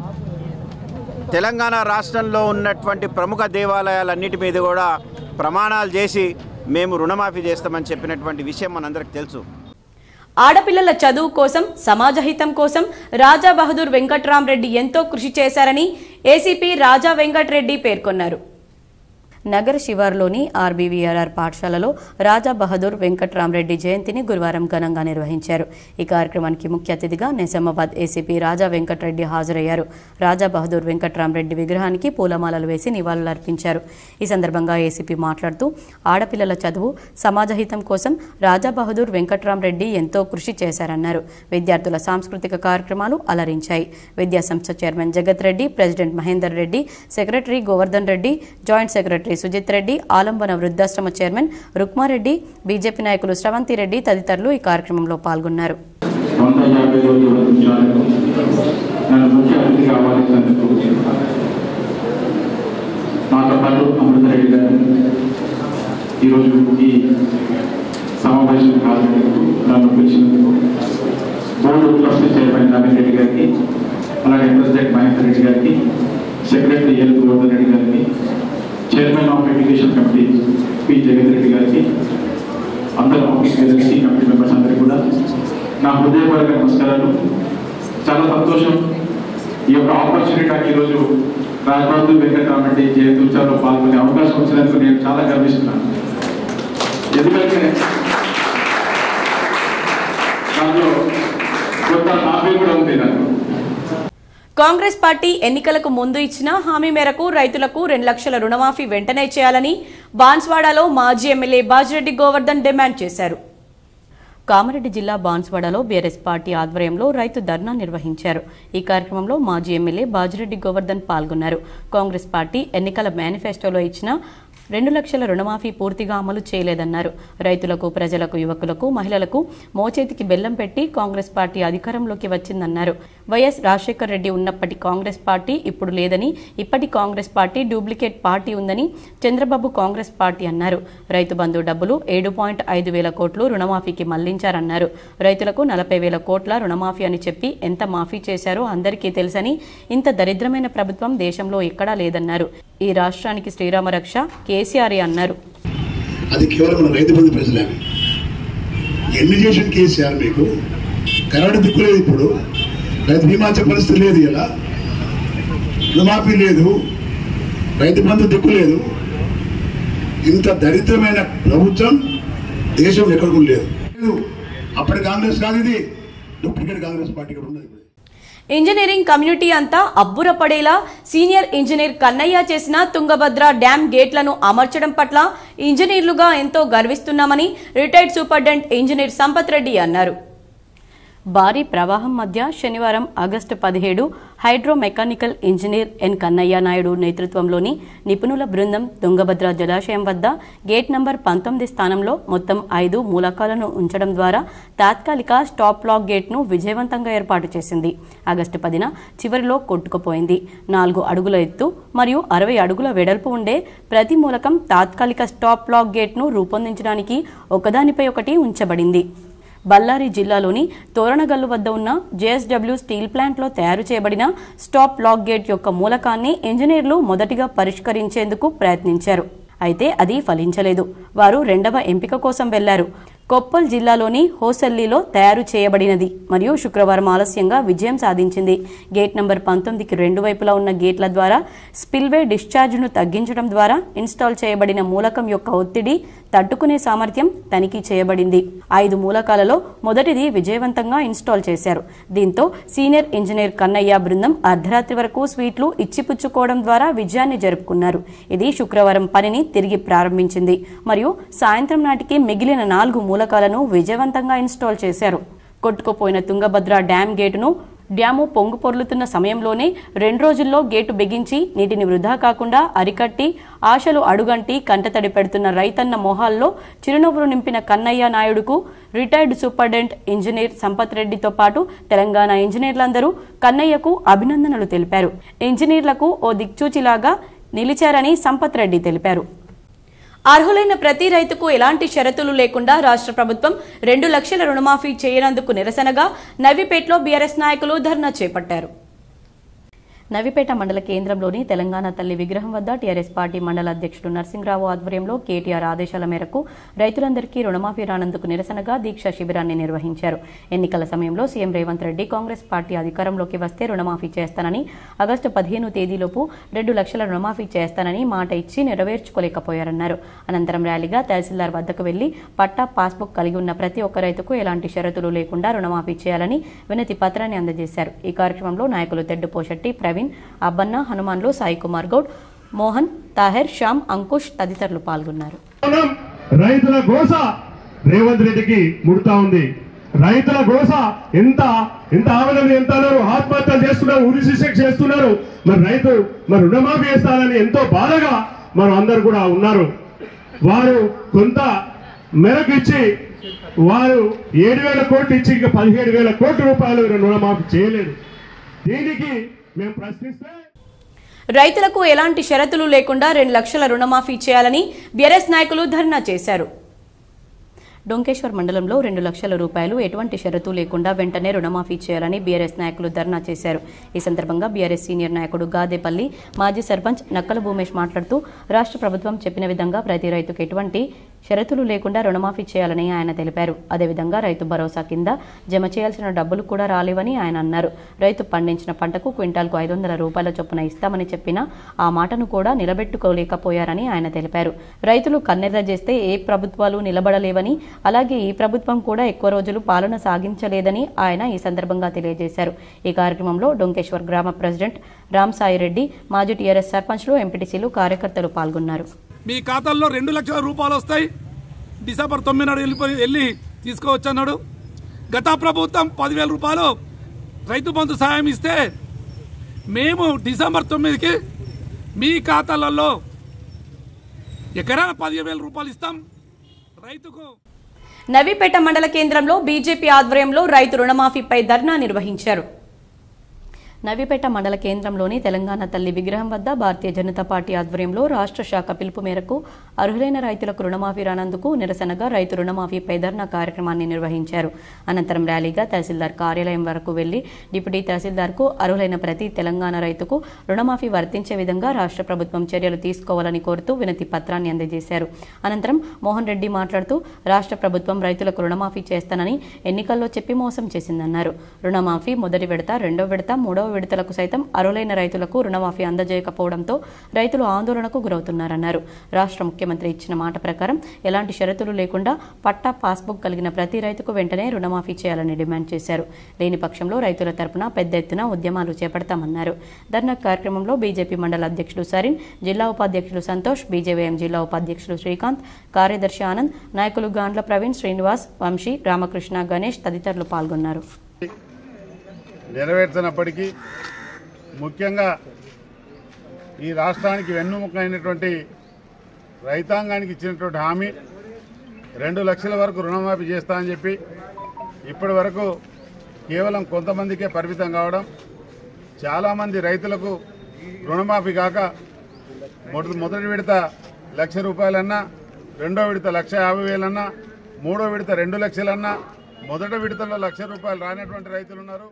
తెలంగాణ రాష్ట్రంలో ఉన్నటువంటి ప్రముఖ దేవాలయాలన్నిటి మీద కూడా ప్రమాణాలు చేసి మేము రుణమాఫీ చేస్తామని చెప్పినటువంటి విషయం మనందరికీ తెలుసు. ఆడపిల్లల చదువు కోసం, సమాజ హితం కోసం రాజా బహదూర్ వెంకట్రామరెడ్డి ఎంతో కృషి చేశారని ఏసీపీ రాజా వెంకట్రెడ్డి పేర్కొన్నారు. నగర శివార్లోని ఆర్బీవీఆర్ఆర్ పాఠశాలలో రాజా బహదూర్ వెంకట్రామరెడ్డి జయంతిని గురువారం ఘనంగా నిర్వహించారు. ఈ కార్యక్రమానికి ముఖ్య అతిథిగా నిజామాబాద్ ఏసీపీ రాజా వెంకట్రెడ్డి హాజరయ్యారు. రాజా బహదూర్ వెంకట్రామరెడ్డి విగ్రహానికి పూలమాలలు వేసి నివాళులర్పించారు. ఈ సందర్భంగా ఏసీపీ మాట్లాడుతూ ఆడపిల్లల చదువు, సమాజ హితం కోసం రాజా బహదూర్ వెంకట్రామరెడ్డి ఎంతో కృషి చేశారన్నారు. విద్యార్థుల సాంస్కృతిక కార్యక్రమాలు అలరించాయి. విద్యాసంస్థ chairman Jagat Reddy, president Mahender Reddy, secretary Govardhan Reddy, joint secretary Sujith Reddy, Alambana వృద్ధాశ్రమ చైర్మన్ రుక్మారెడ్డి, బీజేపీ నాయకులు శ్రవంతి రెడ్డి తదితరులు ఈ కార్యక్రమంలో పాల్గొన్నారు. సెక్రటరీ ఎల్ గోవర్ధన్ రెడ్డి గారికి, chairman of education committee P జగత్ రెడ్డి గారికి, అందరూ ఆఫీస్ బేరర్స్కి, కమిటీ మెంబర్స్ అందరికీ కూడా నా హృదయపూర్వక నమస్కారాలు. చాలా సంతోషం ఈ యొక్క ఆపర్చునిటీ నాకు ఈరోజు రాజా బహదూర్ వెంకట్రామరెడ్డి జయంతి ఉత్సవంలో పాల్గొనే అవకాశం వచ్చినందుకు నేను చాలా గర్విస్తున్నాను. ఎందుకంటే దాంట్లో కొంత హామీ కూడా ఉంది నాకు. కాంగ్రెస్ పార్టీ ఎన్నికలకు ముందు ఇచ్చిన హామీ మేరకు రైతులకు 2 లక్షల రుణమాఫీ వెంటనే చేయాలని బాన్స్వాడలో మాజీ ఎమ్మెల్యే బాజిరెడ్డి గోవర్ధన్ డిమాండ్ చేశారు. కామారెడ్డి జిల్లా బాన్స్వాడలో బీఆర్ఎస్ పార్టీ ఆధ్వర్యంలో రైతు ధర్నా నిర్వహించారు. ఈ కార్యక్రమంలో మాజీ ఎమ్మెల్యే బాజిరెడ్డి గోవర్ధన్ పాల్గొన్నారు. కాంగ్రెస్ పార్టీ ఎన్నికల మేనిఫెస్టోలో ఇచ్చిన 2 లక్షల రుణమాఫీ పూర్తిగా అమలు చేయలేదన్నారు. రైతులకు, ప్రజలకు, యువకులకు, మహిళలకు మోచేతికి బెల్లం పెట్టి కాంగ్రెస్ పార్టీ అధికారంలోకి వచ్చిందన్నారు. వైఎస్ రాజశేఖర్ రెడ్డి ఉన్నప్పటి కాంగ్రెస్ పార్టీ ఇప్పుడు లేదని, ఇప్పటి కాంగ్రెస్ పార్టీ డూప్లికేట్ పార్టీ ఉందని చంద్రబాబు కాంగ్రెస్ పార్టీ అన్నారు. రైతు బంధు డబ్బులు 7.5 వేల కోట్లు రుణమాఫీకి మళ్లించారన్నారు. రైతులకు 40,000 కోట్ల రుణమాఫీ అని చెప్పి ఎంత మాఫీ చేశారో అందరికీ తెలుసని, ఇంత దరిద్రమైన ప్రభుత్వం దేశంలో ఎక్కడా లేదన్నారు. ఈ రాష్ట్రానికి శ్రీరామ రక్ష కేసీఆర్ అన్నారు. అది కేవలం రైతు బంధు ప్రజలే. ఎన్ని చేసిన కేసీఆర్ మీకు కరెంటు దిక్కు లేదు, ఇప్పుడు రైతు బీమా పరిస్థితి లేదు, ఇలా రుణమాఫీ లేదు, రైతు బంధు దిక్కు లేదు. ఇంత దరిద్రమైన ప్రభుత్వం దేశంలో ఎక్కడ కూడా లేదు. అప్పటి కాంగ్రెస్ కాదు, ఇది డూప్లికేట్ కాంగ్రెస్ పార్టీ ఉన్నది. ఇంజనీరింగ్ కమ్యూనిటీ అంతా అబ్బురపడేలా సీనియర్ ఇంజనీర్ కన్నయ్య చేసిన తుంగభద్ర డ్యాం గేట్లను అమర్చడం పట్ల ఇంజనీర్లుగా ఎంతో గర్విస్తున్నామని retired superintendent engineer Sampath Reddy అన్నారు. భారీ ప్రవాహం మధ్య శనివారం August 17 hydro mechanical engineer N Kannaiah Naidu నేతృత్వంలోని నిపుణుల బృందం తుంగభద్ర జలాశయం వద్ద గేట్ నంబర్ 19 స్థానంలో మొత్తం 5 మూలకాలను ఉంచడం ద్వారా తాత్కాలిక స్టాప్ లాక్ గేట్ను విజయవంతంగా ఏర్పాటు చేసింది. ఆగస్టు 10న చివరిలో కొట్టుకుపోయింది. 4 అడుగుల ఎత్తు మరియు 60 అడుగుల వెడల్పు ఉండే ప్రతి మూలకం తాత్కాలిక స్టాప్ లాక్ గేట్ను రూపొందించడానికి ఒకదానిపై ఒకటి ఉంచబడింది. బళ్ళారి జిల్లాలోని తోరణగల్లు వద్ద ఉన్న జేఎస్డబ్ల్యూ స్టీల్ ప్లాంట్లో తయారు చేయబడిన స్టాప్ లాక్ గేట్ యొక్క మూలకాన్ని ఇంజనీర్లు మొదటిగా పరిష్కరించేందుకు ప్రయత్నించారు. అయితే అది ఫలించలేదు. వారు రెండవ ఎంపిక కోసం వెళ్లారు. కొప్పల్ జిల్లాలోని హోసల్లిలో తయారు చేయబడినది మరియు శుక్రవారం ఆలస్యంగా విజయం సాధించింది. గేట్ నంబర్ 19కి 2 వైపులా ఉన్న గేట్ల ద్వారా స్పిల్వే డిశ్చార్జ్ను తగ్గించడం ద్వారా ఇన్స్టాల్ చేయబడిన మూలకం యొక్క ఒత్తిడి తట్టుకునే సామర్థ్యం తనిఖీ చేయబడింది. 5 మూలకాలలో మొదటిది విజయవంతంగా ఇన్స్టాల్ చేశారు. దీంతో సీనియర్ ఇంజనీర్ కన్నయ్య బృందం అర్ధరాత్రి వరకు స్వీట్లు ఇచ్చిపుచ్చుకోవడం ద్వారా విజయాన్ని జరుపుకున్నారు. ఇది శుక్రవారం పనిని తిరిగి ప్రారంభించింది మరియు సాయంత్రం నాటికి మిగిలిన 4 మూలకాలను విజయవంతంగా ఇన్స్టాల్ చేశారు. కొట్టుకుపోయిన తుంగభద్ర డ్యాం గేటును డ్యాము పొంగు పొర్లుతున్న సమయంలోనే 2 రోజుల్లో గేటు బిగించి నీటిని వృధా కాకుండా అరికట్టి ఆశలు అడుగంటి కంటతడి పెడుతున్న రైతన్న మొహాల్లో చిరునవ్వులు నింపిన కన్నయ్య నాయుడుకు రిటైర్డ్ సూపరింటెండెంట్ ఇంజనీర్ సంపత్ రెడ్డితో పాటు తెలంగాణ ఇంజనీర్లందరూ కన్నయ్యకు అభినందనలు తెలిపారు. ఇంజనీర్లకు ఓ దిక్చూచిలాగా నిలిచారని సంపత్ రెడ్డి తెలిపారు. అర్హులైన ప్రతి రైతుకు ఎలాంటి షరతులు లేకుండా రాష్ట్ర ప్రభుత్వం 2 లక్షల రుణమాఫీ చేయనందుకు నిరసనగా నవీపేటలో బీఆర్ఎస్ నాయకులు ధర్నా చేపట్టారు. నవీపేట మండల కేంద్రంలోని తెలంగాణ తల్లి విగ్రహం వద్ద టీఆర్ఎస్ పార్టీ మండల అధ్యక్షుడు నర్సింగ్రావు ఆధ్వర్యంలో కేటీఆర్ ఆదేశాల మేరకు రైతులందరికీ రుణమాఫీ రానందుకు నిరసనగా దీక్ష శిబిరాన్ని నిర్వహించారు. ఎన్నికల సమయంలో సీఎం రేవంత్ రెడ్డి కాంగ్రెస్ పార్టీ అధికారంలోకి వస్తే రుణమాఫీ చేస్తానని, ఆగస్టు 15 తేదీలోపు 2 లక్షల రుణమాఫీ చేస్తానని మాట ఇచ్చి నెరవేర్చుకోలేకపోయారన్నారు. అనంతరం ర్యాలీగా తహసీల్దార్ వద్దకు వెళ్లి పట్టా, పాస్బుక్ కలిగి ఉన్న ప్రతి ఒక్క రైతుకు ఎలాంటి షరతులు లేకుండా రుణమాఫీ చేయాలని వినతి పత్రాన్ని అందజేశారు. ఈ కార్యక్రమంలో నాయకులు తెడ్డు పోషెట్టి, ప్రవీణ్, అబ్బన్న, హనుమాన్లు, సాయి కుమార్ గౌడ్, మోహన్, తాహెర్, శ్యామ్, అంకుష్ తదితరులు పాల్గొన్నారు. రైతుల గోస రేవంత్ రెడ్డికి ముడుతా ఉంది. రైతుల గోస ఎంత ఆవేదన ఎంతన్నారు, ఆత్మహత్యలు చేస్తున్నారు, ఉరి శిక్ష చేస్తున్నారు. మరి రుణమాఫీ చేస్తారని ఎంతో బాధగా మనం అందరు కూడా ఉన్నారు. వారు కొంత మేరకు ఇచ్చి వారు 7,000 కోట్లు ఇచ్చి ఇంకా 17,000 కోట్ల రూపాయలు రుణమాఫీ చేయలేదు. దీనికి మేము ప్రశ్నిస్తే రైతులకు ఎలాంటి షరతులు లేకుండా 2 లక్షల రుణమాఫీ చేయాలని బీఆర్ఎస్ నాయకులు ధర్నా చేశారు. డొంకేశ్వర్ మండలంలో 2 లక్షల రూపాయలు ఎటువంటి షరతు లేకుండా వెంటనే రుణమాఫీ చేయాలని బీఆర్ఎస్ నాయకులు ధర్నా చేశారు. ఈ సందర్భంగా బీఆర్ఎస్ సీనియర్ నాయకుడు గాదేపల్లి మాజీ సర్పంచ్ నక్కల భూమేష్ మాట్లాడుతూ రాష్ట్ర ప్రభుత్వం చెప్పిన విధంగా ప్రతి రైతుకు ఎటువంటి షరతులు లేకుండా రుణమాఫీ చేయాలని ఆయన తెలిపారు. అదేవిధంగా రైతు భరోసా కింద జమ చేయాల్సిన డబ్బులు కూడా రాలేవని ఆయన అన్నారు. రైతు పండించిన పంటకు క్వింటాల్కు 500 రూపాయల చొప్పున ఇస్తామని చెప్పినా ఆ మాటను కూడా నిలబెట్టుకోలేకపోయారని ఆయన తెలిపారు. రైతులు కన్నెర్ర చేస్తే ఏ ప్రభుత్వాలు నిలబడలేవని, అలాగే ఈ ప్రభుత్వం కూడా ఎక్కువ రోజులు పాలన సాగించలేదని ఆయన ఈ సందర్భంగా తెలియజేశారు. ఈ కార్యక్రమంలో డొంకేశ్వర్ గ్రామ ప్రెసిడెంట్ రామ్ సాయిరెడ్డి, మాజీ టీఆర్ఎస్ సర్పంచ్లు, ఎంపీటీసీలు, కార్యకర్తలు పాల్గొన్నారు. మీ ఖాతాల్లో 2 లక్షల రూపాయలు వస్తాయి. డిసెంబర్ 9 నాడు వెళ్ళి తీసుకోవచ్చన్నాడు. గత ప్రభుత్వం 10,000 రూపాయలు రైతు బంధు సాయం ఇస్తే మేము డిసెంబర్ 9కి మీ ఖాతాలలో ఎకరాన 15,000 రూపాయలు ఇస్తాం రైతుకు. నవీపేట మండల కేంద్రంలో బీజేపీ ఆధ్వర్యంలో రైతు రుణమాఫీపై ధర్నా నిర్వహించారు. నవీపేట మండల కేంద్రంలోని తెలంగాణ తల్లి విగ్రహం వద్ద భారతీయ జనతా పార్టీ ఆధ్వర్యంలో రాష్ట్ర శాఖ పిలుపు మేరకు అర్హులైన రైతులకు రుణమాఫీ రానందుకు నిరసనగా రైతు రుణమాఫీపై ధర్నా కార్యక్రమాన్ని నిర్వహించారు. అనంతరం ర్యాలీగా తహసీల్దార్ కార్యాలయం వరకు వెళ్లి డిప్యూటీ తహసీల్దార్కు అర్హులైన ప్రతి తెలంగాణ రైతుకు రుణమాఫీ వర్తించే విధంగా రాష్ట్ర ప్రభుత్వం చర్యలు తీసుకోవాలని కోరుతూ వినతి పత్రాన్ని అందజేశారు. అనంతరం మోహన్ రెడ్డి మాట్లాడుతూ రాష్ట్ర ప్రభుత్వం రైతులకు రుణమాఫీ చేస్తానని ఎన్నికల్లో చెప్పి మోసం చేసిందన్నారు. రుణమాఫీ మొదటి విడత, రెండో విడత, మూడవ విడతలకు సైతం అర్హులైన రైతులకు రుణమాఫీ అందజేయకపోవడంతో రైతులు ఆందోళనకు గురవుతున్నారన్నారు. రాష్ట్ర ముఖ్యమంత్రి ఇచ్చిన మాట ప్రకారం ఎలాంటి షరతులు లేకుండా పట్టా, పాస్బుక్ కలిగిన ప్రతి రైతుకు వెంటనే రుణమాఫీ చేయాలని డిమాండ్ చేశారు. లేని పక్షంలో రైతుల తరపున పెద్ద ఎత్తున ఉద్యమాలు చేపడతామన్నారు. ధర్నా కార్యక్రమంలో బీజేపీ మండల అధ్యక్షుడు సరిన్, జిల్లా ఉపాధ్యక్షుడు సంతోష్, బీజేవైఎం జిల్లా ఉపాధ్యక్షుడు శ్రీకాంత్, కార్యదర్శి ఆనంద్, నాయకులు గాండ్ల ప్రవీణ్, శ్రీనివాస్, వంశీ, రామకృష్ణ, గణేష్ తదితరులు పాల్గొన్నారు. నెరవేర్చినప్పటికీ ముఖ్యంగా ఈ రాష్ట్రానికి వెన్నుముక అయినటువంటి రైతాంగానికి ఇచ్చినటువంటి హామీ 2 లక్షల వరకు రుణమాఫీ చేస్తా అని చెప్పి ఇప్పటి వరకు కేవలం కొంతమందికే పరిమితం కావడం, చాలామంది రైతులకు రుణమాఫీ కాక మొదటి విడత 1,00,000 రూపాయలన్నా, రెండో విడత 1,50,000 మూడో విడత 2 లక్షలన్నా, మొదటి విడతలో 1,00,000 రూపాయలు రానటువంటి రైతులు ఉన్నారు.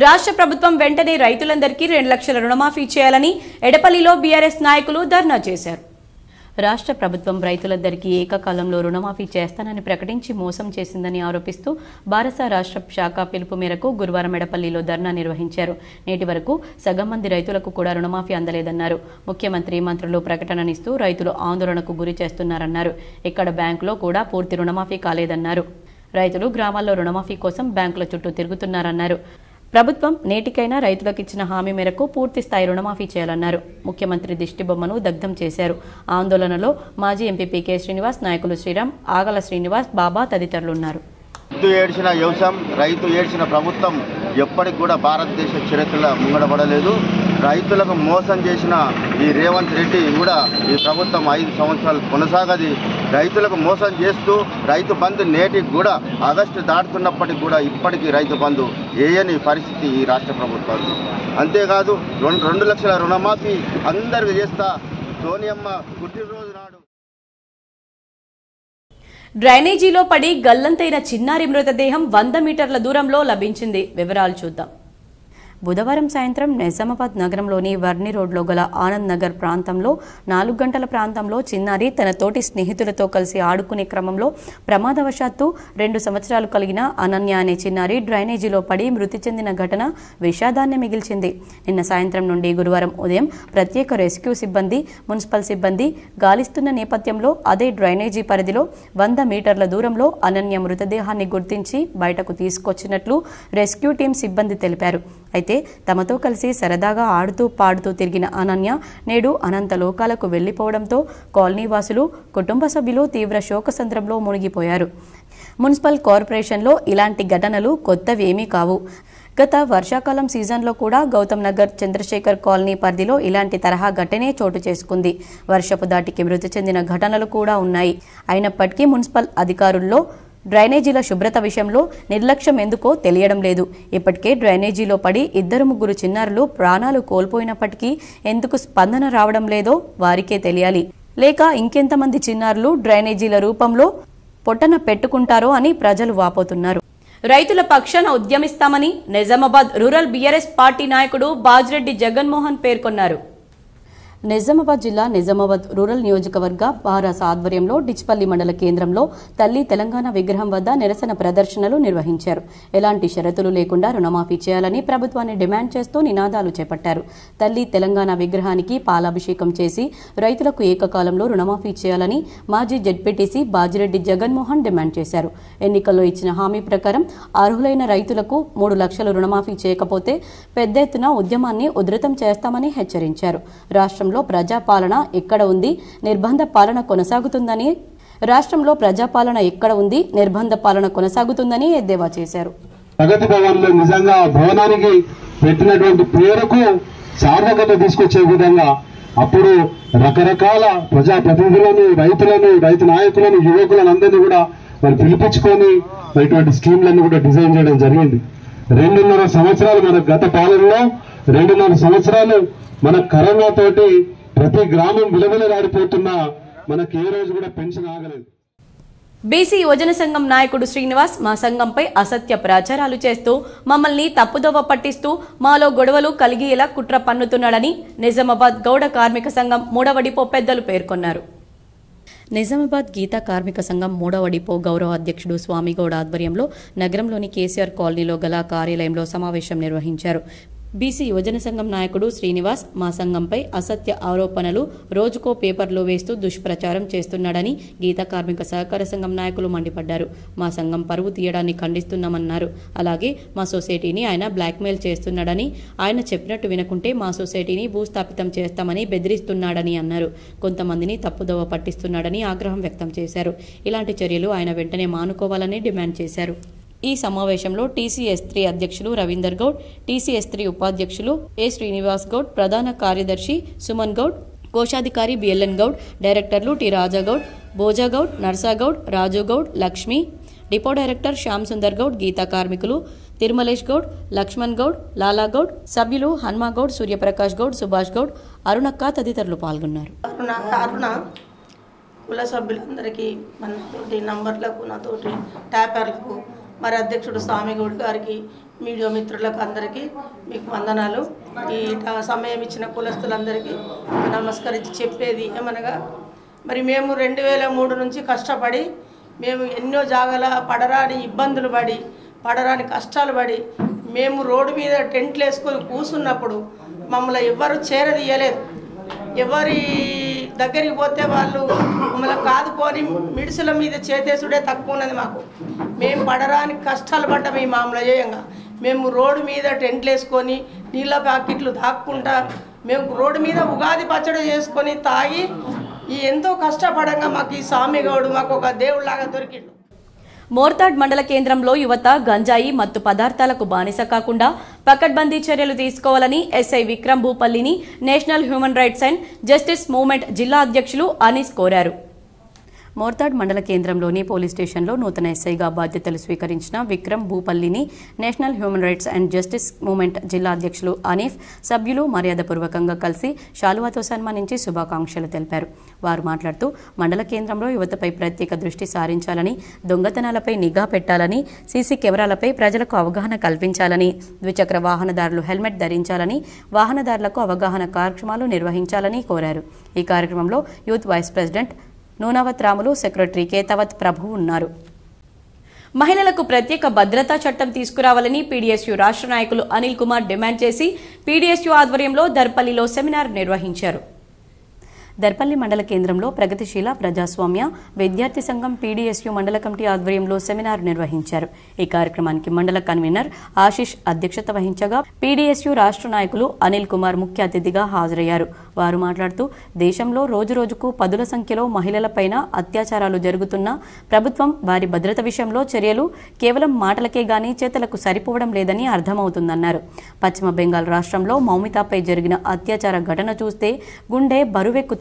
రాష్ట్ర ప్రభుత్వం వెంటనే రైతులందరికీ 2 లక్షల రుణమాఫీ చేయాలని ఎడపల్లిలో బీఆర్ఎస్ నాయకులు ధర్నా చేశారు. రాష్ట్ర ప్రభుత్వం రైతులందరికీ ఏకకాలంలో రుణమాఫీ చేస్తానని ప్రకటించి మోసం చేసిందని ఆరోపిస్తూ బారస రాష్ట్ర శాఖ పిలుపు మేరకు గురువారం ఎడపల్లిలో ధర్నా నిర్వహించారు. నేటి వరకు సగం మంది రైతులకు కూడా రుణమాఫీ అందలేదన్నారు. ముఖ్యమంత్రి, మంత్రులు ప్రకటననిస్తూ రైతులు ఆందోళనకు గురి చేస్తున్నారన్నారు. ఇక్కడ బ్యాంకులో కూడా పూర్తి రుణమాఫీ కాలేదన్నారు. రైతులు గ్రామాల్లో రుణమాఫీ కోసం బ్యాంకుల చుట్టూ తిరుగుతున్నారన్నారు. ప్రభుత్వం నేటికైనా రైతులకు ఇచ్చిన హామీ మేరకు పూర్తి స్థాయి రుణమాఫీ చేయాలన్నారు. ముఖ్యమంత్రి దిష్టిబొమ్మను దగ్ధం చేశారు. ఆందోళనలో మాజీ ఎంపీ పీకే శ్రీనివాస్, నాయకులు శ్రీరామ్, ఆగల శ్రీనివాస్, బాబా తదితరులున్నారు. రైతు ఏడ్చిన వ్యవసాయం, రైతు ఏడ్చిన ప్రభుత్వం ఎప్పటికి కూడా భారతదేశ చరిత్రలో ముంగడపడలేదు. రైతులకు మోసం చేసిన ఈ రేవంత్ రెడ్డి కూడా ఈ ప్రభుత్వం 5 సంవత్సరాలు కొనసాగది. రైతులకు మోసం చేస్తూ రైతు బంధు నేటికి కూడా ఆగస్టు దాటుతున్నప్పటికి కూడా ఇప్పటికీ రైతు బంధు వేయని పరిస్థితి ఈ రాష్ట్ర ప్రభుత్వానికి. అంతేకాదు 2 లక్షల రుణమాఫీ అందరికీ చేస్తా సోనియమ్మ పుట్టినరోజు నాడు డ్రైనేజీలో పడి గల్లంతైన చిన్నారి మృతదేహం 100 మీటర్ల దూరంలో లభించింది. వివరాలు చూద్దాం. బుధవారం సాయంత్రం నిజామాబాద్ నగరంలోని వర్ని రోడ్లో గల ఆనంద్ నగర్ ప్రాంతంలో 4 గంటల ప్రాంతంలో చిన్నారి తన తోటి స్నేహితులతో కలిసి ఆడుకునే క్రమంలో ప్రమాదవశాత్తు 2 సంవత్సరాలు కలిగిన అనన్య అనే చిన్నారి డ్రైనేజీలో పడి మృతి చెందిన ఘటన విషాదాన్ని మిగిల్చింది. నిన్న సాయంత్రం నుండి గురువారం ఉదయం ప్రత్యేక రెస్క్యూ సిబ్బంది, మున్సిపల్ సిబ్బంది గాలిస్తున్న నేపథ్యంలో అదే డ్రైనేజీ పరిధిలో 100 మీటర్ల దూరంలో అనన్య మృతదేహాన్ని గుర్తించి బయటకు తీసుకొచ్చినట్లు రెస్క్యూ టీం సిబ్బంది తెలిపారు. అయితే తమతో కలిసి సరదాగా ఆడుతూ పాడుతూ తిరిగిన అనన్య నేడు అనంత లోకాలకు వెళ్లిపోవడంతో కాలనీ వాసులు, కుటుంబ సభ్యులు తీవ్ర శోకసంద్రంలో మునిగిపోయారు. మున్సిపల్ కార్పొరేషన్లో ఇలాంటి ఘటనలు కొత్తవి ఏమీ కావు. గత వర్షాకాలం సీజన్లో కూడా గౌతమ్ నగర్, చంద్రశేఖర్ కాలనీ పరిధిలో ఇలాంటి తరహా ఘటనే చోటు చేసుకుంది. వర్షపు దాటికి మృతి చెందిన ఘటనలు కూడా ఉన్నాయి. అయినప్పటికీ మున్సిపల్ అధికారుల్లో డ్రైనేజీల శుభ్రత విషయంలో నిర్లక్ష్యం ఎందుకో తెలియడం లేదు. ఇప్పటికే డ్రైనేజీలో పడి 2-3 చిన్నారులు ప్రాణాలు కోల్పోయినప్పటికీ ఎందుకు స్పందన రావడం లేదో వారికే తెలియాలి. లేక ఇంకెంతమంది చిన్నారులు డ్రైనేజీల రూపంలో పొట్టన పెట్టుకుంటారో అని ప్రజలు వాపోతున్నారు. రైతుల పక్షాన ఉద్యమిస్తామని నిజామాబాద్ రూరల్ బీఆర్ఎస్ పార్టీ నాయకుడు బాజిరెడ్డి జగన్మోహన్ పేర్కొన్నారు. నిజామాబాద్ జిల్లా నిజామాబాద్ రూరల్ నియోజకవర్గ బారాస ఆధ్వర్యంలో డిచ్పల్లి మండల కేంద్రంలో తల్లి తెలంగాణ విగ్రహం వద్ద నిరసన ప్రదర్శనలు నిర్వహించారు. ఎలాంటి షరతులు లేకుండా రుణమాఫీ చేయాలని ప్రభుత్వాన్ని డిమాండ్ చేస్తూ నినాదాలు చేపట్టారు. తల్లి తెలంగాణ విగ్రహానికి పాలాభిషేకం చేసి రైతులకు ఏకకాలంలో రుణమాఫీ చేయాలని మాజీ జెడ్పీటీసీ బాజిరెడ్డి జగన్మోహన్ డిమాండ్ చేశారు. ఎన్నికల్లో ఇచ్చిన హామీ ప్రకారం అర్హులైన రైతులకు 3 లక్షలు రుణమాఫీ చేయకపోతే పెద్ద ఎత్తున ఉద్యమాన్ని ఉధృతం చేస్తామని హెచ్చరించారు. రాష్ట్రంలో ప్రజాపాలన ఎక్కడ ఉంది, నిర్బంధ పాలన కొనసాగుతుందని ఎద్దేవా చేశారు. ప్రగతి భవన్లో నిజంగా భవనానికి పెట్టినటువంటి పేరుకు సార్థకత తీసుకొచ్చే విధంగా అప్పుడు రకరకాల ప్రజాప్రతినిధులను, రైతు నాయకులను, యువకులను అందరినీ కూడా మరి పిలిపించుకొని ఇటువంటి స్కీమ్లన్నీ కూడా డిజైన్ చేయడం జరిగింది. 2.5 సంవత్సరాలు మన గత పాలనలో 2.5 సంవత్సరాలు మన కరోనా తోటి ప్రతి గ్రామం విలవిలలాడిపోతున్నా మనకి ఏ రోజు కూడా పెన్షన్ ఆగలేదు. బీసీ యువజన సంఘం నాయకుడు శ్రీనివాస్ మా సంఘంపై అసత్య ప్రచారాలు చేస్తూ మమ్మల్ని తప్పుదోవ పట్టిస్తూ మాలో గొడవలు కలిగేలా కుట్ర పన్నుతున్నాడని నిజామాబాద్ గౌడ కార్మిక సంఘం 3వ డిపో పెద్దలు పేర్కొన్నారు. నిజామాబాద్ గీతా కార్మిక సంఘం 3వ డిపో గౌరవ అధ్యక్షుడు స్వామిగౌడ ఆధ్వర్యంలో నగరంలోని కేసీఆర్ కాలనీలో గల కార్యాలయంలో సమావేశం నిర్వహించారు. బీసీ యువజన సంఘం నాయకుడు శ్రీనివాస్ మా సంఘంపై అసత్య ఆరోపణలు రోజుకో పేపర్లో వేస్తూ దుష్ప్రచారం చేస్తున్నాడని గీతా కార్మిక సహకార సంఘం నాయకులు మండిపడ్డారు. మా సంఘం పరువు తీయడాన్ని ఖండిస్తున్నామన్నారు. అలాగే మా సొసైటీని ఆయన బ్లాక్మెయిల్ చేస్తున్నాడని, ఆయన చెప్పినట్టు వినకుంటే మా సొసైటీని భూస్థాపితం చేస్తామని బెదిరిస్తున్నాడని అన్నారు. కొంతమందిని తప్పుదోవ పట్టిస్తున్నాడని ఆగ్రహం వ్యక్తం చేశారు. ఇలాంటి చర్యలు ఆయన వెంటనే మానుకోవాలని డిమాండ్ చేశారు. ఈ సమావేశంలో టీసీఎస్3 అధ్యక్షులు రవీందర్ గౌడ్, టీసీఎస్3 ఉపాధ్యక్షులు ఏ శ్రీనివాస్ గౌడ్, ప్రధాన కార్యదర్శి సుమన్ గౌడ్, కోశాధికారి బిఎల్ఎన్ గౌడ్, డైరెక్టర్లు T Rajagoud, Bhojagoud, Narsagoud, Rajugoud, Lakshmi, depot director Shyam Sundar Goud, గీతా కార్మికులు తిరుమలేష్ గౌడ్, లక్ష్మణ్ గౌడ్, లాలాగౌడ్, సభ్యులు హన్మాగౌడ్, సూర్యప్రకాష్ గౌడ్, సుభాష్ గౌడ్, అరుణక్క తదితరులు పాల్గొన్నారు. కుల సభ్యులందరికీ మనతోటి నంబర్లకు, నాతోటి ట్యాపర్లకు, మరి అధ్యక్షుడు స్వామిగౌడ్ గారికి, మీడియా మిత్రులకు అందరికీ మీకు వందనాలు. ఈ సమయం ఇచ్చిన కులస్తులందరికీ నమస్కరించి చెప్పేది ఏమనగా, మరి మేము 2003 నుంచి కష్టపడి మేము ఎన్నో జాగాల పడరాని ఇబ్బందులు పడి, పడరాని కష్టాలు పడి, మేము రోడ్డు మీద టెంట్లు వేసుకొని కూర్చున్నప్పుడు మమ్మల్ని ఎవ్వరు చేరదీయలేదు. ఎవరి దగ్గరికి పోతే వాళ్ళు మమ్మల్ని కాదుకొని మిడిసుల మీద చేతేసుడే తక్కువ ఉన్నది మాకు. మేము పడరాని కష్టాలు పడ్డాము. ఈ మామూలు చేయంగా మేము రోడ్డు మీద టెంట్లు వేసుకొని నీళ్ళ ప్యాకెట్లు దాక్కుంటా మేము రోడ్డు మీద ఉగాది పచ్చడి చేసుకొని తాగి ఎంతో కష్టపడంగా మాకు ఈ స్వామిగౌడు మాకు ఒక దేవుళ్లాగా దొరికిండు. మోర్తాడ్ మండల కేంద్రంలో యువత గంజాయి మత్తు పదార్థాలకు బానిస కాకుండా పకడ్బందీ చర్యలు తీసుకోవాలని ఎస్ఐ విక్రమ్ భూపల్లిని national human rights and justice movement జిల్లా అధ్యక్షులు అనీస్ కోరారు. మోర్తాడ్ మండల కేంద్రంలోని పోలీస్ స్టేషన్లో నూతన ఎస్ఐగా బాధ్యతలు స్వీకరించిన విక్రమ్ భూపల్లిని national human rights and justice movement జిల్లా అధ్యక్షులు అనీఫ్, సభ్యులు మర్యాదపూర్వకంగా కలిసి శాలువాతో సన్మానించి శుభాకాంక్షలు తెలిపారు. వారు మాట్లాడుతూ మండల కేంద్రంలో యువతపై ప్రత్యేక దృష్టి సారించాలని, దొంగతనాలపై నిఘా పెట్టాలని, సీసీ కెమెరాలపై ప్రజలకు అవగాహన కల్పించాలని, ద్విచక్ర వాహనదారులు హెల్మెట్ ధరించాలని, వాహనదారులకు అవగాహన కార్యక్రమాలు నిర్వహించాలని కోరారు. ఈ కార్యక్రమంలో youth vice president Nunavath Ramulu, secretary Ketavath Prabhu ఉన్నారు. మహిళలకు ప్రత్యేక భద్రతా చట్టం తీసుకురావాలని పీడీఎస్యూ రాష్ట్ర నాయకులు అనిల్ కుమార్ డిమాండ్ చేసి పీడీఎస్యూ ఆధ్వర్యంలో దర్పల్లిలో సెమినార్ నిర్వహించారు. దర్పల్లి మండల కేంద్రంలో ప్రగతిశీల ప్రజాస్వామ్య విద్యార్థి సంఘం పీడీఎస్యూ మండల కమిటీ ఆధ్వర్యంలో సెమినార్ నిర్వహించారు. ఈ కార్యక్రమానికి మండల కన్వీనర్ ఆశిష్ అధ్యక్షత వహించగా పీడీఎస్యూ రాష్ట్ర నాయకులు అనిల్ కుమార్ ముఖ్య అతిథిగా హాజరయ్యారు. వారు మాట్లాడుతూ దేశంలో రోజురోజుకు పదుల సంఖ్యలో మహిళలపైన అత్యాచారాలు జరుగుతున్నా ప్రభుత్వం వారి భద్రత విషయంలో చర్యలు కేవలం మాటలకే గానీ చేతలకు సరిపోవడం లేదని అర్థమవుతుందన్నారు. పశ్చిమ బెంగాల్ రాష్ట్రంలో మౌమితాపై జరిగిన అత్యాచార ఘటన చూస్తే గుండె బరువెక్కుతుందన్నారు.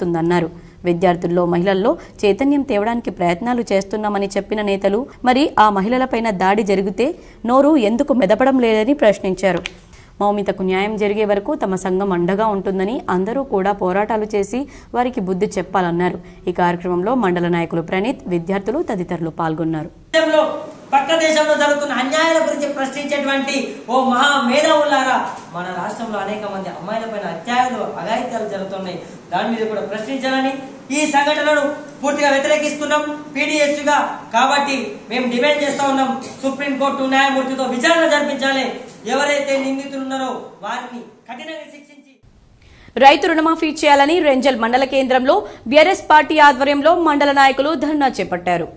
విద్యార్థుల్లో, మహిళల్లో చైతన్యం తేవడానికి ప్రయత్నాలు చేస్తున్నామని చెప్పిన నేతలు మరి ఆ మహిళలపైన దాడి జరిగితే నోరు ఎందుకు మెదపడం లేదని ప్రశ్నించారు. మౌమితకు న్యాయం జరిగే వరకు తమ సంఘం అండగా ఉంటుందని, అందరూ కూడా పోరాటాలు చేసి వారికి బుద్ధి చెప్పాలన్నారు. ఈ కార్యక్రమంలో మండల నాయకులు ప్రణీత్, విద్యార్థులు తదితరులు పాల్గొన్నారు. పక్క దేశంలో జరుగుతున్న అన్యాయాల గురించి ప్రశ్నించేటువంటి ఓ మహా మేధావులారా, మన రాష్ట్రంలో అనేక మంది అమ్మాయిలపైన అఘాయిత్యాలు జరుగుతున్నాయి. దాని మీద కూడా ప్రశ్నించాలని ఈ సంఘటనను పూర్తిగా వ్యతిరేకిస్తున్నాం పీడీఎస్యూగా. కాబట్టి మేము డిమాండ్ చేస్తా ఉన్నాం, సుప్రీంకోర్టు న్యాయమూర్తితో విచారణ జరిపించాలి. ఎవరైతే నిందితులు ఉన్నారో వారిని కఠినంగా శిక్షించి రైతు రుణమాఫీ చేయాలని రెంజల్ మండల కేంద్రంలో బీఆర్ఎస్ పార్టీ ఆధ్వర్యంలో మండల నాయకులు ధర్నా చేపట్టారు.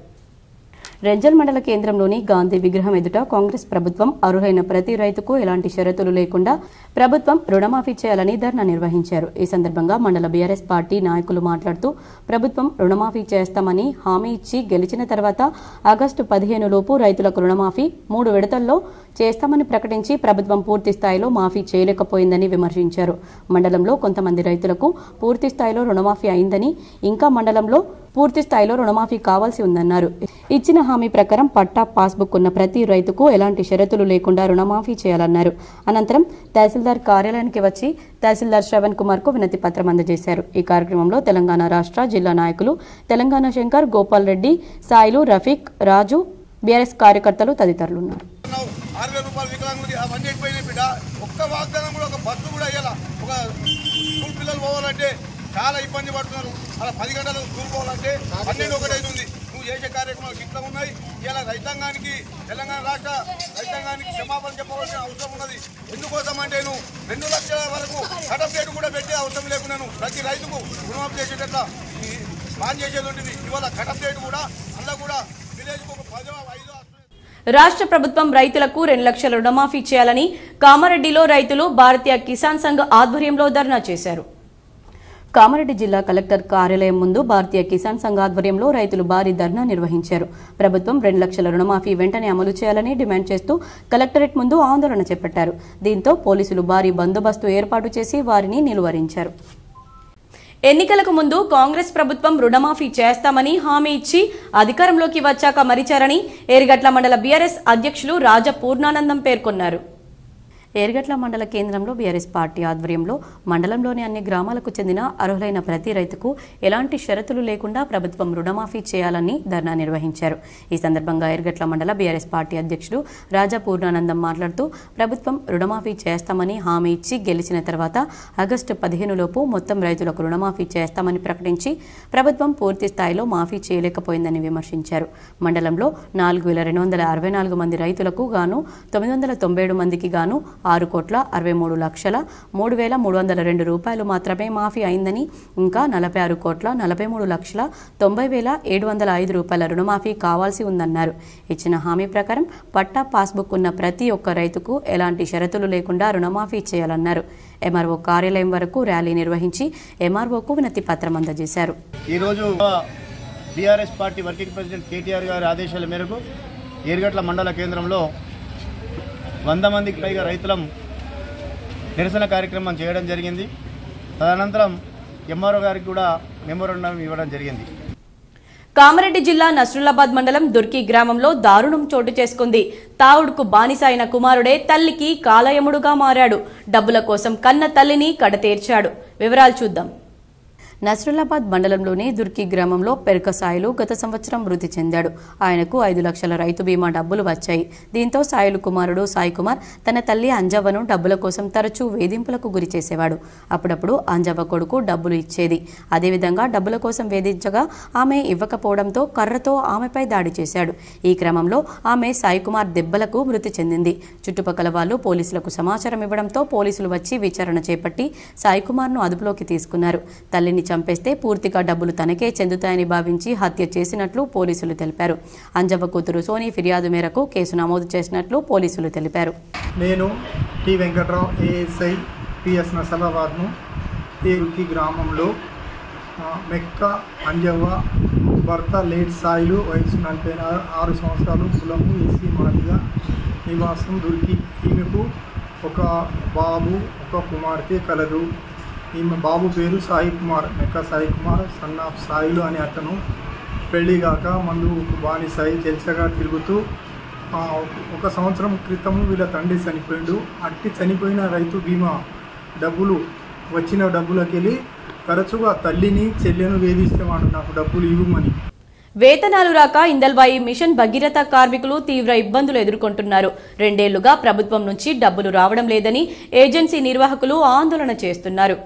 రెంజల్ మండల కేంద్రంలోని గాంధీ విగ్రహం ఎదుట కాంగ్రెస్ ప్రభుత్వం అర్హులైన ప్రతి రైతుకు ఎలాంటి షరతులు లేకుండా ప్రభుత్వం రుణమాఫీ చేయాలని ధర్నా నిర్వహించారు. ఈ సందర్భంగా మండల బీఆర్ఎస్ పార్టీ నాయకులు మాట్లాడుతూ ప్రభుత్వం రుణమాఫీ చేస్తామని హామీ ఇచ్చి గెలిచిన తర్వాత ఆగస్టు 15 లోపు రైతులకు రుణమాఫీ 3 విడతల్లో చేస్తామని ప్రకటించి ప్రభుత్వం పూర్తి స్థాయిలో మాఫీ చేయలేకపోయిందని విమర్శించారు. మండలంలో కొంతమంది రైతులకు పూర్తి స్థాయిలో రుణమాఫీ అయిందని, ఇంకా మండలంలో పూర్తి స్థాయిలో రుణమాఫీ కావాల్సి ఉందన్నారు. ఇచ్చిన హామీ ప్రకారం పట్టా పాస్బుక్ ఉన్న ప్రతి రైతుకు ఎలాంటి షరతులు లేకుండా రుణమాఫీ చేయాలన్నారు. అనంతరం తహసీల్దార్ కార్యాలయానికి వచ్చి తహసీల్దార్ శ్రవణ్ కుమార్ కు వినతి పత్రం అందజేశారు. ఈ కార్యక్రమంలో తెలంగాణ రాష్ట్ర జిల్లా నాయకులు తెలంగాణ శంకర్, గోపాల్ రెడ్డి, సాయిలు, రఫీక్, రాజు, బీఆర్ఎస్ కార్యకర్తలు తదితరులు ఉన్నారు. 6,000 రూపాయలు వికలాంగులకి అవన్నీ అయిపోయినాయి బిడ్డ. ఒక్క వాగ్దానం కూడా, ఒక బస్సు కూడా అయ్యాల. ఒక స్కూల్ పిల్లలు పోవాలంటే చాలా ఇబ్బంది పడుతున్నారు. అలా 10 గంటలు స్కూల్ పోవాలంటే 12:01 అవుతుంది. నువ్వు చేసే కార్యక్రమాలు ఇట్లా ఉన్నాయి. ఇలా రైతాంగానికి, తెలంగాణ రాష్ట్ర రైతాంగానికి క్షమాపణ చెప్పవలసిన అవసరం ఉన్నది. ఎందుకోసం అంటే నువ్వు 2 లక్షల వరకు కటప్ రేటు కూడా పెట్టే అవసరం లేకున్నాను. ప్రతి రైతుకు రుణమాఫీ చేసేటట్ల ప్లాన్ చేసేది ఉంటుంది. ఇవాళ కటప్ రేటు కూడా అందులో కూడా విలేజ్కు ఒక 10-5 రాష్ట్ర ప్రభుత్వం రైతులకు 2 లక్షల రుణమాఫీ చేయాలని కామారెడ్డిలో రైతులు భారతీయ కిసాన్ సంఘ్ ఆధ్వర్యంలో ధర్నా చేశారు. కామారెడ్డి జిల్లా కలెక్టర్ కార్యాలయం ముందు భారతీయ కిసాన్ సంఘ్ ఆధ్వర్యంలో రైతులు భారీ ధర్నా నిర్వహించారు. ప్రభుత్వం 2 లక్షల రుణమాఫీ వెంటనే అమలు చేయాలని డిమాండ్ చేస్తూ కలెక్టరేట్ ముందు ఆందోళన చేపట్టారు. దీంతో పోలీసులు భారీ బందోబస్తు ఏర్పాటు చేసి వారిని నిలువరించారు. ఎన్నికలకు ముందు కాంగ్రెస్ ప్రభుత్వం రుణమాఫీ చేస్తామని హామీ ఇచ్చి అధికారంలోకి వచ్చాక మరిచారని ఏర్గట్ల మండల బీఆర్ఎస్ అధ్యక్షులు రాజా పూర్ణానందం పేర్కొన్నారు. ఏర్గట్ల మండల కేంద్రంలో బీఆర్ఎస్ పార్టీ ఆధ్వర్యంలో మండలంలోని అన్ని గ్రామాలకు చెందిన అర్హులైన ప్రతి రైతుకు ఎలాంటి షరతులు లేకుండా ప్రభుత్వం రుణమాఫీ చేయాలని ధర్నా నిర్వహించారు. ఈ సందర్భంగా ఏర్గట్ల మండల బీఆర్ఎస్ పార్టీ అధ్యక్షుడు రాజా పూర్ణానందం మాట్లాడుతూ ప్రభుత్వం రుణమాఫీ చేస్తామని హామీ ఇచ్చి గెలిచిన తర్వాత ఆగస్టు 15 లోపు మొత్తం రైతులకు రుణమాఫీ చేస్తామని ప్రకటించి ప్రభుత్వం పూర్తి స్థాయిలో మాఫీ చేయలేకపోయిందని విమర్శించారు. మండలంలో 4,264 మంది రైతులకు గాను 997 మందికి గాను 6,63,03,302 రూపాయలు మాత్రమే మాఫీ అయిందని, ఇంకా 46,43,90,705 రూపాయల రుణమాఫీ కావాల్సి ఉందన్నారు. ఇచ్చిన హామీ ప్రకారం పట్టా పాస్బుక్ ఉన్న ప్రతి ఒక్క రైతుకు ఎలాంటి షరతులు లేకుండా రుణమాఫీ చేయాలన్నారు. ఎంఆర్ఓ కార్యాలయం వరకు ర్యాలీ నిర్వహించి ఎంఆర్ఓకు వినతి పత్రం అందజేశారు. ఈరోజు BRS party working president KTR గారి ఆదేశాల మేరకు ఏర్గట్ల మండల కేంద్రంలో 100 మందికి పైగా రైతులం నిరసన కార్యక్రమం చేయడం జరిగింది. తదనంతరం ఎంఆర్ఓ గారికి కూడా మెమోరాండం ఇవ్వడం జరిగింది. కామారెడ్డి జిల్లా నస్రుల్లాబాద్ మండలం దుర్కి గ్రామంలో దారుణం చోటు చేసుకుంది. తావుడుకు బానిసైన కుమారుడే తల్లికి కాలయముడుగా మారాడు. డబ్బుల కోసం కన్న తల్లిని కడతీర్చాడు. వివరాలు చూద్దాం. నస్రుల్లాబాద్ మండలంలోని దుర్కి గ్రామంలో పెరక సాయిలు గత సంవత్సరం మృతి చెందాడు. ఆయనకు 5 లక్షల రైతు బీమా డబ్బులు వచ్చాయి. దీంతో సాయిలు కుమారుడు సాయి కుమార్ తన తల్లి అంజవ్వను డబ్బుల కోసం తరచూ వేధింపులకు గురి చేసేవాడు. అప్పుడప్పుడు అంజవ్వ కొడుకు డబ్బులు ఇచ్చేది. అదేవిధంగా డబ్బుల కోసం వేధించగా ఆమె ఇవ్వకపోవడంతో కర్రతో ఆమెపై దాడి చేశాడు. ఈ క్రమంలో ఆమె సాయి కుమార్ దెబ్బలకు మృతి చెందింది. చుట్టుపక్కల వాళ్ళు పోలీసులకు సమాచారం ఇవ్వడంతో పోలీసులు వచ్చి విచారణ చేపట్టి సాయి కుమార్ను అదుపులోకి తీసుకున్నారు. తల్లిని చంపేస్తే పూర్తిగా డబ్బులు తనకే చెందుతాయని భావించి హత్య చేసినట్లు పోలీసులు తెలిపారు. అంజవ్వ కూతురు సోని ఫిర్యాదు మేరకు కేసు నమోదు చేసినట్లు పోలీసులు తెలిపారు. నేను టి వెంకట్రావు ఏఎస్ఐ పిఎస్ నస్రుల్లాబాద్ను. ఈ దుర్కి గ్రామంలో మెక్క అంజవ్వ భర్త లేట్ సాయిలు, వయసు 46 సంవత్సరాలు, కులము ఎస్సీ మాదిగా, నివాసం దుర్కి. ఈమెకు ఒక బాబు, ఒక కుమార్తె కలదు. ఈమె బాబు పేరు సాయి కుమార్, మెక్క సాయి కుమార్, సన్ ఆఫ్ సాయిలు అని అతను. పెళ్లిగాక మందుకు బానిసాయి చెల్సగా తిరుగుతూ 1 సంవత్సరం క్రితం వీళ్ళ తండ్రి చనిపోయిండు. అట్టి చనిపోయిన రైతు బీమా డబ్బులు వచ్చిన డబ్బులకెళ్ళి తరచుగా తల్లిని చెల్లెను వేధిస్తేవాడు, నాకు డబ్బులు ఇవ్వమని. వేతనాలు రాక ఇందల్వాయి మిషన్ భగీరథ కార్మికులు తీవ్ర ఇబ్బందులు ఎదుర్కొంటున్నారు. 2 ఏళ్లుగా ప్రభుత్వం నుంచి డబ్బులు రావడం లేదని ఏజెన్సీ నిర్వాహకులు ఆందోళన చేస్తున్నారు.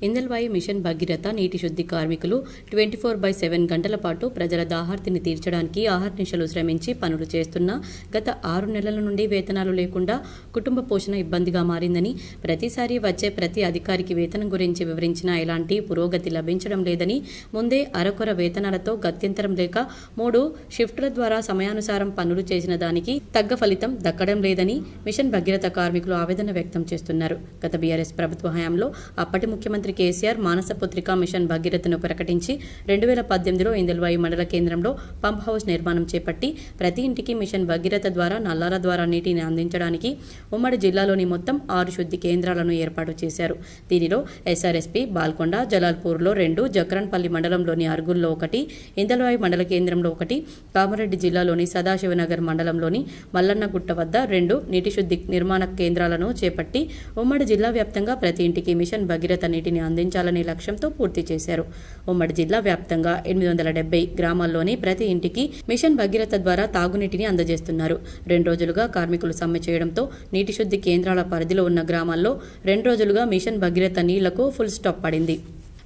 ఇందల్వాయి మిషన్ భగీరథ నీటి శుద్ధి కార్మికులు 24/7 గంటల పాటు ప్రజల దాహార్తిని తీర్చడానికి ఆహర్నిశలు శ్రమించి పనులు చేస్తున్నా గత 6 నెలల నుండి వేతనాలు లేకుండా కుటుంబ పోషణ ఇబ్బందిగా మారిందని, ప్రతిసారి వచ్చే ప్రతి అధికారికి వేతనం గురించి వివరించినా ఎలాంటి పురోగతి లభించడం లేదని, ముందే అరకొర వేతనాలతో గత్యంతరం లేక 3 షిఫ్టుల ద్వారా సమయానుసారం పనులు చేసిన దానికి తగ్గ ఫలితం దక్కడం లేదని మిషన్ భగీరథ కార్మికులు ఆవేదన వ్యక్తం చేస్తున్నారు. గత బీఆర్ఎస్ ప్రభుత్వ హయాంలో అప్పటి ముఖ్యమంత్రి కేసీఆర్ మానసపుత్రిక మిషన్ భగీరథను ప్రకటించి 2018లో ఇందల్వాయి మండల కేంద్రంలో పంప్ హౌస్ నిర్మాణం చేపట్టి ప్రతి ఇంటికి మిషన్ భగీరథ ద్వారా నల్లాల ద్వారా నీటిని అందించడానికి ఉమ్మడి జిల్లాలోని మొత్తం 6 శుద్ధి కేంద్రాలను ఏర్పాటు చేశారు. దీనిలో ఎస్ఆర్ఎస్పీ బాల్కొండ, జలాల్పూర్లో 2, జక్రన్పల్లి మండలంలోని అర్గుల్లో 1, ఇందల్వాయి మండల కేంద్రంలో 1, కామారెడ్డి జిల్లాలోని సదాశివనగర్ మండలంలోని మల్లన్నగుట్ట వద్ద 2 నీటి శుద్ధి నిర్మాణ కేంద్రాలను చేపట్టి ఉమ్మడి జిల్లా వ్యాప్తంగా ప్రతి ఇంటికి మిషన్ భగీరథ నీటిని అందించాలనే లక్ష్యంతో పూర్తి చేశారు. ఉమ్మడి జిల్లా వ్యాప్తంగా 870 గ్రామాల్లోని ప్రతి ఇంటికి మిషన్ భగీరథ ద్వారా తాగునీటిని అందజేస్తున్నారు. 2 రోజులుగా కార్మికులు సమ్మె చేయడంతో నీటి శుద్ధి కేంద్రాల పరిధిలో ఉన్న గ్రామాల్లో 2 రోజులుగా మిషన్ భగీరథ నీళ్లకు ఫుల్ స్టాప్ పడింది.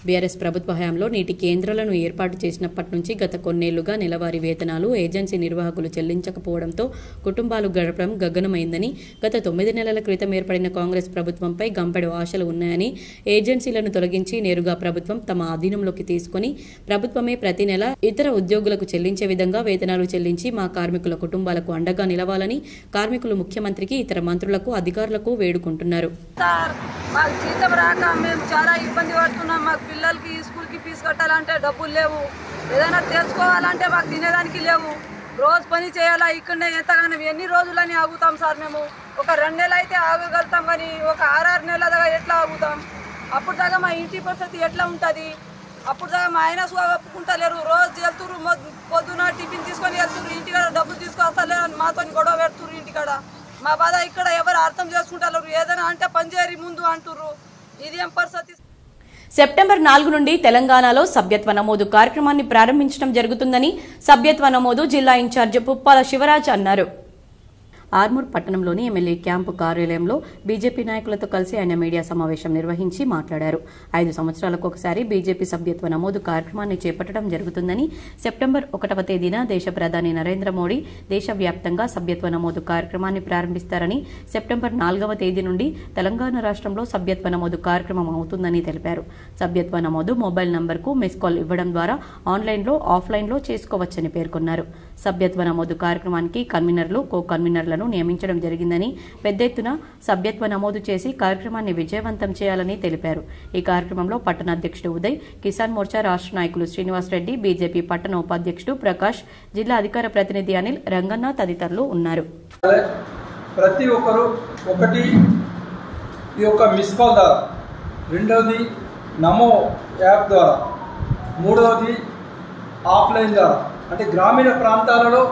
బీఆర్ఎస్ ప్రభుత్వ హయాంలో నీటి కేంద్రాలను ఏర్పాటు చేసినప్పటి నుంచి గత కొన్నేళ్లుగా నెలవారీ వేతనాలు ఏజెన్సీ నిర్వాహకులు చెల్లించకపోవడంతో కుటుంబాలు గడపడం గగనమైందని, గత 9 నెలల క్రితం ఏర్పడిన కాంగ్రెస్ ప్రభుత్వంపై గంపెడు ఆశలు ఉన్నాయని, ఏజెన్సీలను తొలగించి నేరుగా ప్రభుత్వం తమ ఆధీనంలోకి తీసుకుని ప్రభుత్వమే ప్రతి నెల ఇతర ఉద్యోగులకు చెల్లించే విధంగా వేతనాలు చెల్లించి మా కార్మికుల కుటుంబాలకు అండగా నిలవాలని కార్మికులు ముఖ్యమంత్రికి, ఇతర మంత్రులకు, అధికారులకు వేడుకుంటున్నారు. మాకు జీతం రాక మేము చాలా ఇబ్బంది పడుతున్నాం. మాకు పిల్లలకి స్కూల్కి ఫీజు కట్టాలంటే డబ్బులు లేవు, ఏదైనా తెచ్చుకోవాలంటే మాకు తినేదానికి లేవు. రోజు పని చేయాలా, ఇక్కడనే ఎంతగానో ఎన్ని రోజులని ఆగుతాం సార్? మేము ఒక 2 నెలలు అయితే ఆగగలుగుతాం, కానీ ఒక 6 నెలల దాకా ఎట్లా ఆగుతాం? అప్పుడు దాకా మా ఇంటి పరిస్థితి ఎట్లా ఉంటుంది? అప్పుడు దాకా మా ఆయన ఒప్పుకుంటలేరు. రోజు వెళ్తురు, పొద్దున టిఫిన్ తీసుకొని వెళ్తురు, ఇంటికాడ డబ్బులు తీసుకొస్తలేరు అని మాతో గొడవ పెడుతురు. ఇంటికాడ మా బాధ ఇక్కడ ఎవరు అర్థం చేసుకుంటారు? ఏదైనా అంటే పనిచేయరి ముందు అంటుర్రు. ఇది ఏం పరిస్థితి? సెప్టెంబర్ 4 నుండి తెలంగాణలో సభ్యత్వ నమోదు కార్యక్రమాన్ని ప్రారంభించడం జరుగుతుందని సభ్యత్వ నమోదు జిల్లా ఇన్ఛార్జ్ పుప్పాల శివరాజ్ అన్నారు. ఆర్మూర్ పట్టణంలోని ఎమ్మెల్యే క్యాంపు కార్యాలయంలో బీజేపీ నాయకులతో కలిసి ఆయన మీడియా సమావేశం నిర్వహించి మాట్లాడారు. 5 సంవత్సరాలకు ఒకసారి బీజేపీ సభ్యత్వ నమోదు కార్యక్రమాన్ని చేపట్టడం జరుగుతుందని, సెప్టెంబర్ 1వ తేదీన దేశ ప్రధాని నరేంద్ర మోడీ దేశవ్యాప్తంగా సభ్యత్వ నమోదు కార్యక్రమాన్ని ప్రారంభిస్తారని, సెప్టెంబర్ 4వ తేదీ నుండి తెలంగాణ రాష్ట్రంలో సభ్యత్వ నమోదు కార్యక్రమం అవుతుందని తెలిపారు. సభ్యత్వ నమోదు మొబైల్ నంబర్కు మిస్ కాల్ ఇవ్వడం ద్వారా ఆన్లైన్లో, ఆఫ్లైన్లో చేసుకోవచ్చని పేర్కొన్నారు. సభ్యత్వ నమోదు కార్యక్రమానికి కన్వీనర్లు, కో కన్వీనర్లను నియమించడం జరిగిందని, పెద్ద ఎత్తున సభ్యత్వ నమోదు చేసి కార్యక్రమాన్ని విజయవంతం చేయాలని తెలిపారు. ఈ కార్యక్రమంలో పట్టణ అధ్యక్షుడు ఉదయ్, కిసాన్ మోర్చా రాష్ట్ర నాయకులు శ్రీనివాస్ రెడ్డి, బీజేపీ పట్టణ ఉపాధ్యక్షుడు ప్రకాష్, జిల్లా అధికార ప్రతినిధి అనిల్, రంగన్న తదితరులు ఉన్నారు. ప్రతి ఒక్కరూ ఒకటి ఈ యొక్క మిస్ కాల్ ద్వారా, రెండవది నమో యాప్ ద్వారా, మూడవది ఆఫ్లైన్ ద్వారా, అంటే గ్రామీణ ప్రాంతాలలో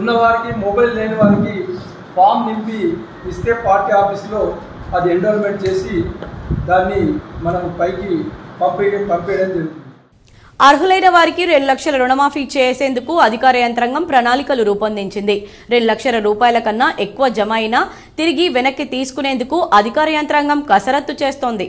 ఉన్నవారికి, మొబైల్ లేని వారికి ఫామ్ నింపి ఇస్తే పార్టీ ఆఫీస్లో అది ఎన్రోల్మెంట్ చేసి దాన్ని మనం పైకి పంపేయడం జరుగుతుంది. అర్హులైన వారికి 2 లక్షల రుణమాఫీ చేసేందుకు అధికార యంత్రాంగం ప్రణాళికలు రూపొందించింది. 2 లక్షల రూపాయల కన్నా ఎక్కువ జమ అయినా తిరిగి వెనక్కి తీసుకునేందుకు అధికార యంత్రాంగం కసరత్తు చేస్తోంది.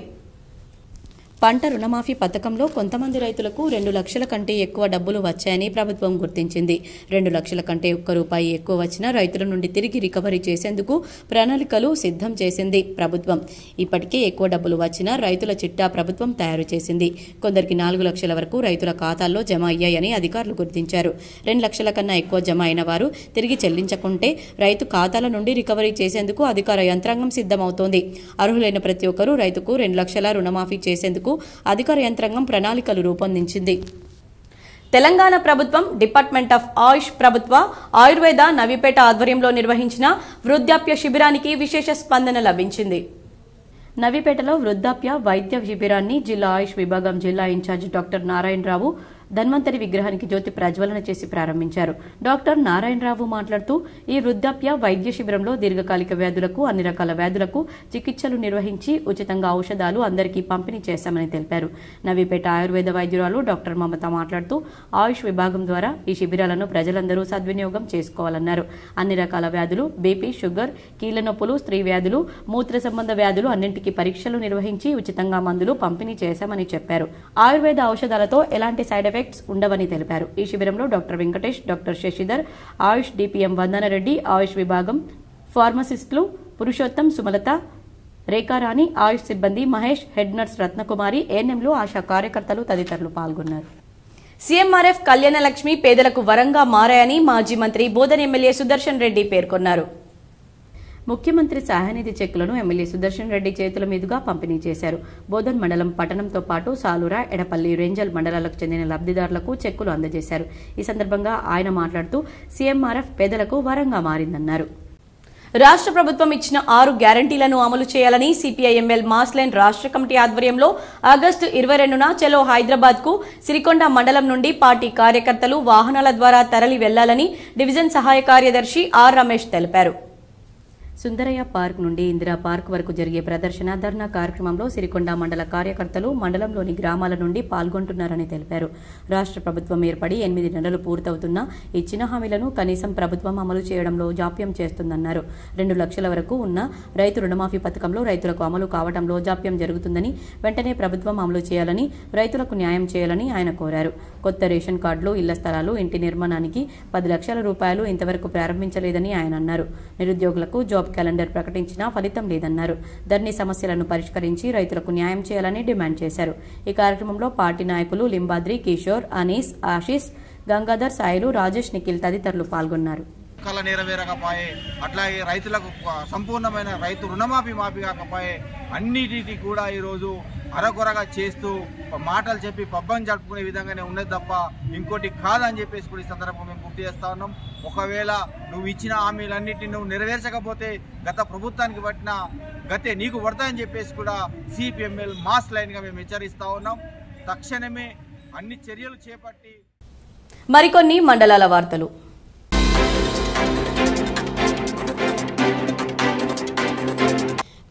పంట రుణమాఫీ పథకంలో కొంతమంది రైతులకు 2 లక్షల కంటే ఎక్కువ డబ్బులు వచ్చాయని ప్రభుత్వం గుర్తించింది. 2 లక్షల కంటే ₹1 ఎక్కువ వచ్చినా రైతుల నుండి తిరిగి రికవరీ చేసేందుకు ప్రణాళికలు సిద్ధం చేసింది ప్రభుత్వం. ఇప్పటికే ఎక్కువ డబ్బులు వచ్చినా రైతుల చిట్టా ప్రభుత్వం తయారు చేసింది. కొందరికి 4 లక్షల వరకు రైతుల ఖాతాల్లో జమ అయ్యాయని అధికారులు గుర్తించారు. 2 లక్షల కన్నా ఎక్కువ జమ అయిన వారు తిరిగి చెల్లించకుంటే రైతు ఖాతాల నుండి రికవరీ చేసేందుకు అధికార యంత్రాంగం సిద్ధమవుతోంది. అర్హులైన ప్రతి ఒక్కరూ రైతుకు 2 లక్షల రుణమాఫీ చేసేందుకు అధికార యంత్రాంగం ప్రణాళికలు రూపొందించింది. తెలంగాణ ప్రభుత్వం డిపార్ట్మెంట్ ఆఫ్ ఆయుష్ ప్రభుత్వ ఆయుర్వేద నవీపేట ఆధ్వర్యంలో నిర్వహించిన వృద్ధాప్య శిబిరానికి విశేష స్పందన లభించింది. నవీపేటలో వృద్ధాప్య వైద్య శిబిరాన్ని జిల్లా ఆయుష్ విభాగం జిల్లా ఇన్ఛార్జ్ డాక్టర్ నారాయణరావు ధన్వంతరి విగ్రహానికి జ్యోతి ప్రజ్వలన చేసి ప్రారంభించారు. డాక్టర్ నారాయణరావు మాట్లాడుతూ ఈ వృద్ధాప్య వైద్య శిబిరంలో దీర్ఘకాలిక వ్యాధులకు, అన్ని రకాల వ్యాధులకు చికిత్సలు నిర్వహించి ఉచితంగా ఔషధాలు అందరికీ పంపిణీ చేశామని తెలిపారు. నవీపేట ఆయుర్వేద వైద్యురాలు డాక్టర్ మమత మాట్లాడుతూ ఆయుష్ విభాగం ద్వారా ఈ శిబిరాలను ప్రజలందరూ సద్వినియోగం చేసుకోవాలన్నారు. అన్ని రకాల వ్యాధులు, బీపీ, షుగర్, కీళ్ల నొప్పులు, స్త్రీ వ్యాధులు, మూత్ర సంబంధ వ్యాధులు అన్నింటికీ పరీక్షలు నిర్వహించి ఉచితంగా మందులు పంపిణీ చేశామని చెప్పారు. ఆయుర్వేద ఔషధాలతో ఎలాంటి సైడ్ ఎఫెక్ట్స్ ఉండవని తెలిపారు. ఈ శిబిరంలో డాక్టర్ వెంకటేష్, డాక్టర్ శశిధర్, ఆయుష్ డిపిఎం వందనరెడ్డి, ఆయుష్ విభాగం ఫార్మసిస్టులు పురుషోత్తం, సుమలత, రేఖారాణి, ఆయుష్ సిబ్బంది మహేష్, హెడ్ నర్స్ రత్నకుమారి, ఏఎన్ఎంలు, ఆశా కార్యకర్తలు తదితరులు పాల్గొన్నారు. సీఎంఆర్ఎఫ్ కళ్యాణ లక్ష్మి పేదలకు వరంగా మారాయని మాజీ మంత్రి బోధన్ ఎమ్మెల్యే సుదర్శన్ రెడ్డి పేర్కొన్నారు. ముఖ్యమంత్రి సహాయనిధి చెక్కులను ఎమ్మెల్యే సుదర్శన్ రెడ్డి చేతుల మీదుగా పంపిణీ చేశారు. బోధన్ మండలం పట్టణంతో పాటు సాలూరా, ఎడపల్లి, రెంజల్ మండలాలకు చెందిన లబ్ధిదారులకు చెక్కులు అందజేశారు. ఈ సందర్భంగా ఆయన మాట్లాడుతూ సీఎంఆర్ఎఫ్ పేదలకు వరంగా మారిందన్నారు. రాష్ట్ర ప్రభుత్వం ఇచ్చిన 6 గ్యారంటీలను అమలు చేయాలని సిపిఐఎంఎల్ మాస్ లైన్ రాష్ట్ర కమిటీ ఆధ్వర్యంలో ఆగస్టు 22న చలో హైదరాబాద్ కు సిరికొండ మండలం నుండి పార్టీ కార్యకర్తలు వాహనాల ద్వారా తరలి వెళ్లాలని డివిజన్ సహాయ కార్యదర్శి ఆర్ రమేష్ తెలిపారు. సుందరయ్య పార్క్ నుండి ఇందిరా పార్క్ వరకు జరిగే ప్రదర్శన ధర్నా కార్యక్రమంలో సిరికొండ మండల కార్యకర్తలు మండలంలోని గ్రామాల నుండి పాల్గొంటున్నారని తెలిపారు. రాష్ట్ర ప్రభుత్వం ఏర్పడి 8 నెలలు పూర్తవుతున్నా ఇచ్చిన హామీలను కనీసం ప్రభుత్వం అమలు చేయడంలో జాప్యం చేస్తుందన్నారు. 2 లక్షల వరకు ఉన్న రైతు రుణమాఫీ పథకంలో రైతులకు అమలు కావడంలో జాప్యం జరుగుతుందని, వెంటనే ప్రభుత్వం అమలు చేయాలని, రైతులకు న్యాయం చేయాలని ఆయన కోరారు. కొత్త రేషన్ కార్డులు, ఇళ్ల స్థలాలు, ఇంటి నిర్మాణానికి 10 లక్షల రూపాయలు ఇంతవరకు ప్రారంభించలేదని ఆయన అన్నారు. నిరుద్యోగులకు జాబ్ క్యాలెండర్ ప్రకటించినా ఫలితం లేదన్నారు. ధరణి సమస్యలను పరిష్కరించి రైతులకు న్యాయం చేయాలని డిమాండ్ చేశారు. ఈ కార్యక్రమంలో పార్టీ నాయకులు లింబాద్రి, కిషోర్, అనీస్, ఆశీష్, గంగాధర్, సాయిలు, రాజేష్, నిఖిల్ తదితరులు పాల్గొన్నారు. కళ నెరవేరకపోయే, అట్లాగే రైతులకు సంపూర్ణమైన రైతు రుణమాఫీ కాకపోయే, అన్నిటికీ కూడా ఈరోజు అరకొరగా చేస్తూ మాటలు చెప్పి పబ్బం జరుపుకునే విధంగానే ఉన్నది తప్ప ఇంకోటి కాదని చెప్పేసి కూడా ఈ సందర్భంగా మేము గుర్తు చేస్తా ఉన్నాం. ఒకవేళ నువ్వు ఇచ్చిన హామీలన్నింటినీ నువ్వు నెరవేర్చకపోతే గత ప్రభుత్వానికి పట్టిన గతే నీకు పడతాయని చెప్పేసి కూడా సిపిఎంఎల్ మాస్ లైన్గా మేము హెచ్చరిస్తా ఉన్నాం. తక్షణమే అన్ని చర్యలు చేపట్టి మరికొన్ని మండలాల వార్తలు.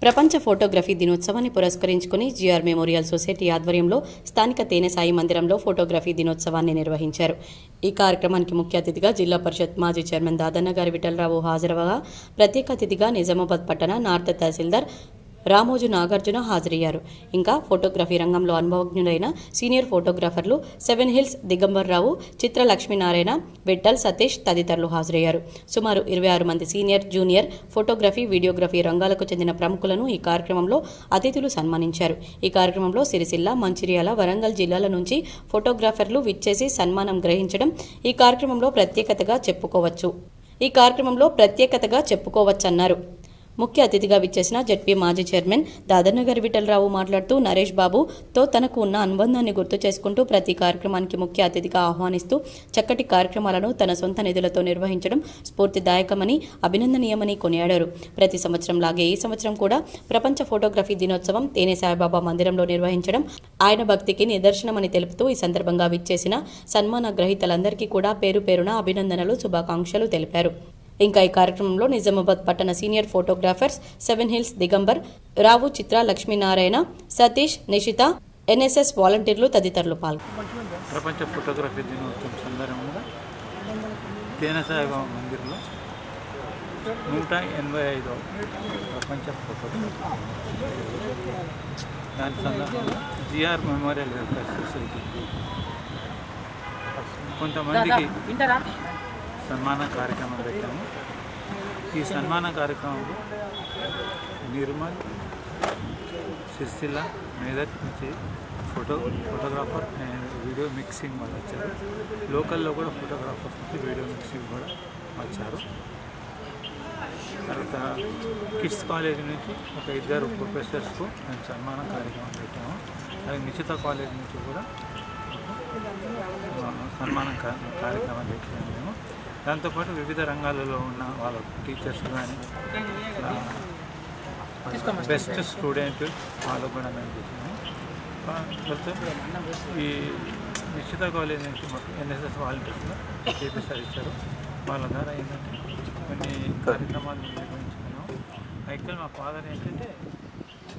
ప్రపంచ ఫోటోగ్రఫీ దినోత్సవాన్ని పురస్కరించుకుని జిఆర్ మెమోరియల్ సొసైటీ ఆధ్వర్యంలో స్థానిక తేనెసాయి మందిరంలో ఫోటోగ్రఫీ దినోత్సవాన్ని నిర్వహించారు. ఈ కార్యక్రమానికి ముఖ్య అతిథిగా జిల్లా పరిషత్ మాజీ చైర్మన్ దాదన్న గారి విఠలరావు హాజరవగా ప్రత్యేక అతిథిగా నిజామాబాద్ పట్టణ నార్త్ తహసీల్దార్ రామోజు నాగార్జున హాజరయ్యారు. ఇంకా ఫోటోగ్రఫీ రంగంలో అనుభవజ్ఞులైన సీనియర్ ఫోటోగ్రాఫర్లు 7 హిల్స్ దిగంబర్ రావు, చిత్ర లక్ష్మీనారాయణ, విఠల్, సతీష్ తదితరులు హాజరయ్యారు. సుమారు 26 మంది సీనియర్, జూనియర్ ఫోటోగ్రఫీ, వీడియోగ్రఫీ రంగాలకు చెందిన ప్రముఖులను ఈ కార్యక్రమంలో అతిథులు సన్మానించారు. ఈ కార్యక్రమంలో సిరిసిల్ల, మంచిర్యాల, వరంగల్ జిల్లాల నుంచి ఫోటోగ్రాఫర్లు విచ్చేసి సన్మానం గ్రహించడం ఈ కార్యక్రమంలో ప్రత్యేకతగా చెప్పుకోవచ్చన్నారు. ముఖ్య అతిథిగా విచ్చేసిన జెడ్పీ మాజీ చైర్మన్ దాదన్నగారి విఠలరావు మాట్లాడుతూ నరేష్ బాబుతో తనకు ఉన్న అనుబంధాన్ని గుర్తు చేసుకుంటూ ప్రతి కార్యక్రమానికి ముఖ్య అతిథిగా ఆహ్వానిస్తూ చక్కటి కార్యక్రమాలను తన సొంత నిధులతో నిర్వహించడం స్ఫూర్తిదాయకమని, అభినందనీయమని కొనియాడారు. ప్రతి సంవత్సరం లాగే ఈ సంవత్సరం కూడా ప్రపంచ ఫోటోగ్రఫీ దినోత్సవం తేనె సాయిబాబా మందిరంలో నిర్వహించడం ఆయన భక్తికి నిదర్శనమని తెలుపుతూ ఈ సందర్భంగా విచ్చేసిన సన్మాన గ్రహీతలందరికీ కూడా పేరు పేరున అభినందనలు, శుభాకాంక్షలు తెలిపారు. ఇంకా ఈ కార్యక్రమంలో నిజామాబాద్ పట్టణ సీనియర్ ఫోటోగ్రాఫర్స్ 7 హిల్స్ దిగంబర్ రావు, చిత్ర లక్ష్మీనారాయణ, సతీష్, నిషిత, ఎన్ఎస్ఎస్ వాలంటీర్లు తదితరులు పాల్గొన్నారు. ప్రపంచ ఫోటోగ్రఫీ దినోత్సవం సందర్భంగా తేనె సాయిబాబా మందిర్లో 185వ ప్రపంచ ఫోటోగ్రఫీ దాని సందర్భంగా జిఆర్ మెమోరియల్ వెల్ఫేర్ సొసైటీ కొంతమందికి సన్మాన కార్యక్రమం పెట్టాము. ఈ సన్మాన కార్యక్రమంలో నిర్మల్, సిరిసిల్ల, మేదక్ నుంచి ఫోటోగ్రాఫర్ అండ్ వీడియో మిక్సింగ్ వాళ్ళు వచ్చారు. లోకల్లో కూడా ఫోటోగ్రాఫర్స్ నుంచి వీడియో మిక్సింగ్ కూడా వచ్చారు. తర్వాత కిడ్స్ కాలేజ్ నుంచి ఒక 2 ప్రొఫెసర్స్కు మేము సన్మాన కార్యక్రమం పెట్టాము. అలాగే నిశ్చిత కాలేజ్ నుంచి కూడా సన్మాన కార్యక్రమం పెట్టాము మేము. దాంతోపాటు వివిధ రంగాలలో ఉన్న వాళ్ళ టీచర్స్ కానీ బెస్ట్ స్టూడెంట్ వాళ్ళు కూడా మేము చేసాము. ఈ నిశ్చిత కాలేజ్ నుంచి మాకు ఎన్ఎస్ఎస్ వాలంటీర్స్లో చేపిస్తారు ఇచ్చారు. వాళ్ళ ద్వారా ఏంటంటే కొన్ని కార్యక్రమాలు నిర్వహించుకున్నాం. యాక్చువల్ మా ఫాదర్ ఏంటంటే